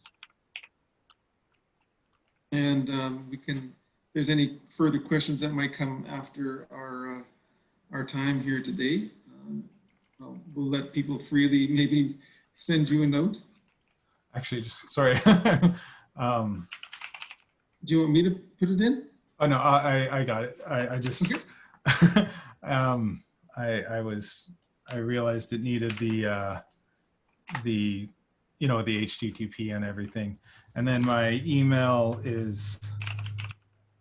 And we can. If there's any further questions that might come after our time here today, we'll let people freely maybe send you a note. Actually, just sorry. Do you want me to put it in? Oh no, I got it. I just Okay. I realized it needed the the HTTP and everything, and then my email is.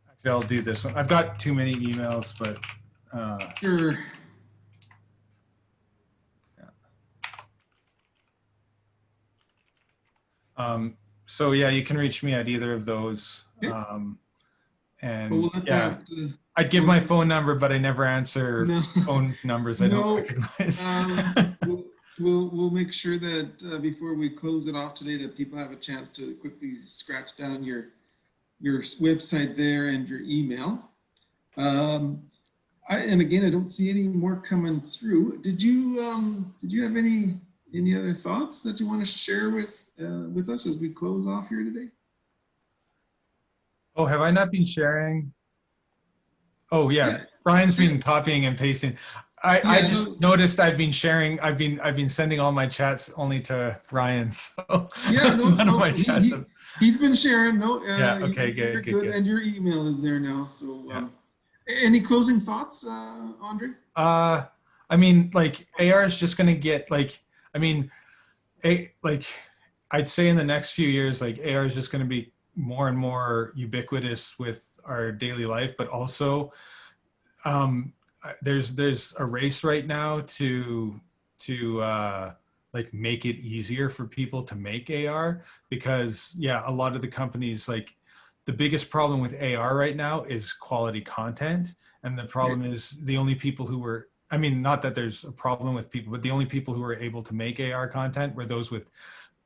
Actually, I'll do this one. I've got too many emails, but Sure. so yeah, you can reach me at either of those. Yeah. And We'll let yeah, that, I'd give my phone number, but I never answer No. phone numbers I don't No. recognize. We'll make sure that before we close it off today, that people have a chance to quickly scratch down your website there and your email. And again, I don't see any more coming through. Did you have any other thoughts that you want to share with us as we close off here today? Oh, have I not been sharing? Oh yeah, Brian's been copying and pasting. I just noticed I've been sharing. I've been sending all my chats only to Ryan. So yeah, none of my chats. He's been sharing. No, yeah. Okay. Good. And your email is there now. So, yeah. Any closing thoughts, Andre? I mean, like AR is just gonna get I mean, I'd say in the next few years, like AR is just gonna be more and more ubiquitous with our daily life, but also there's a race right now to like make it easier for people to make AR, because yeah, a lot of the companies, like the biggest problem with AR right now is quality content, and the problem is the only people who were, I mean, not that there's a problem with people, but the only people who were able to make AR content were those with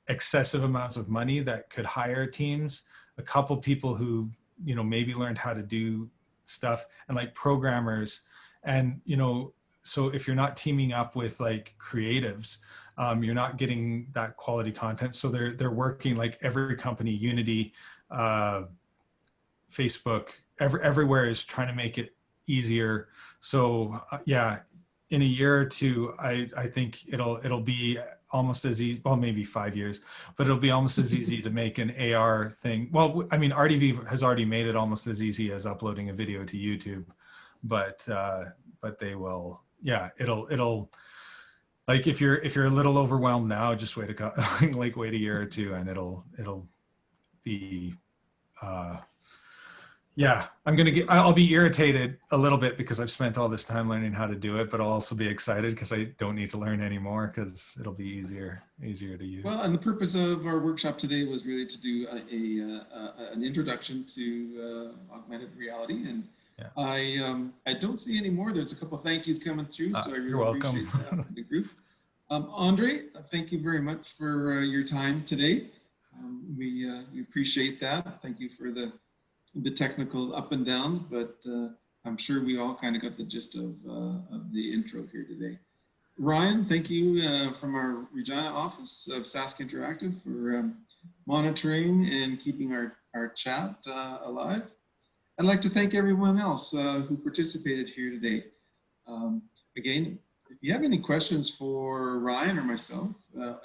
excessive amounts of money that could hire teams, a couple people who, maybe learned how to do stuff, and like programmers. And, so if you're not teaming up with like creatives, you're not getting that quality content. So they're working, like every company, Unity, Facebook, everywhere is trying to make it easier. So yeah, in a year or two, I think it'll be almost as easy, well, maybe 5 years, but it'll be almost as easy to make an AR thing. Well, I mean, Artivive has already made it almost as easy as uploading a video to YouTube, but they will, yeah, it'll like if you're a little overwhelmed now, just wait wait a year or two, and it'll be Yeah, I'll be irritated a little bit because I've spent all this time learning how to do it, but I'll also be excited because I don't need to learn anymore because it'll be easier to use. Well, and the purpose of our workshop today was really to do an introduction to augmented reality. And Yeah. I don't see any more. There's a couple of thank yous coming through, so I really You're welcome. appreciate that from the group. Andrei, thank you very much for your time today. We appreciate that. Thank you for the technical up and downs, but I'm sure we all kind of got the gist of the intro here today. Ryan, thank you from our Regina office of Sask Interactive for monitoring and keeping our chat alive. I'd like to thank everyone else who participated here today. Again, if you have any questions for Ryan or myself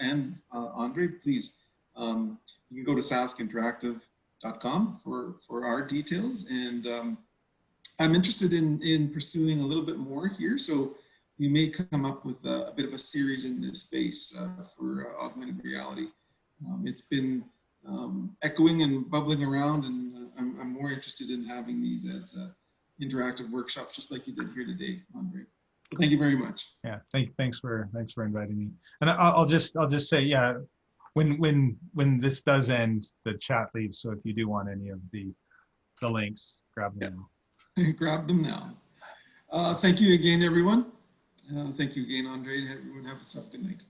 and Andrei, please, you can go to saskinteractive.com for our details. And I'm interested in pursuing a little bit more here. So we may come up with a bit of a series in this space for augmented reality. It's been echoing and bubbling around, and I'm more interested in having these as interactive workshops, just like you did here today, Andrei. Thank you very much. Yeah, thanks for inviting me. And I'll just say, yeah, when this does end, the chat leaves. So if you do want any of the links, grab them now. Grab them now. Thank you again, everyone. Thank you again, Andrei. Everyone have a good night.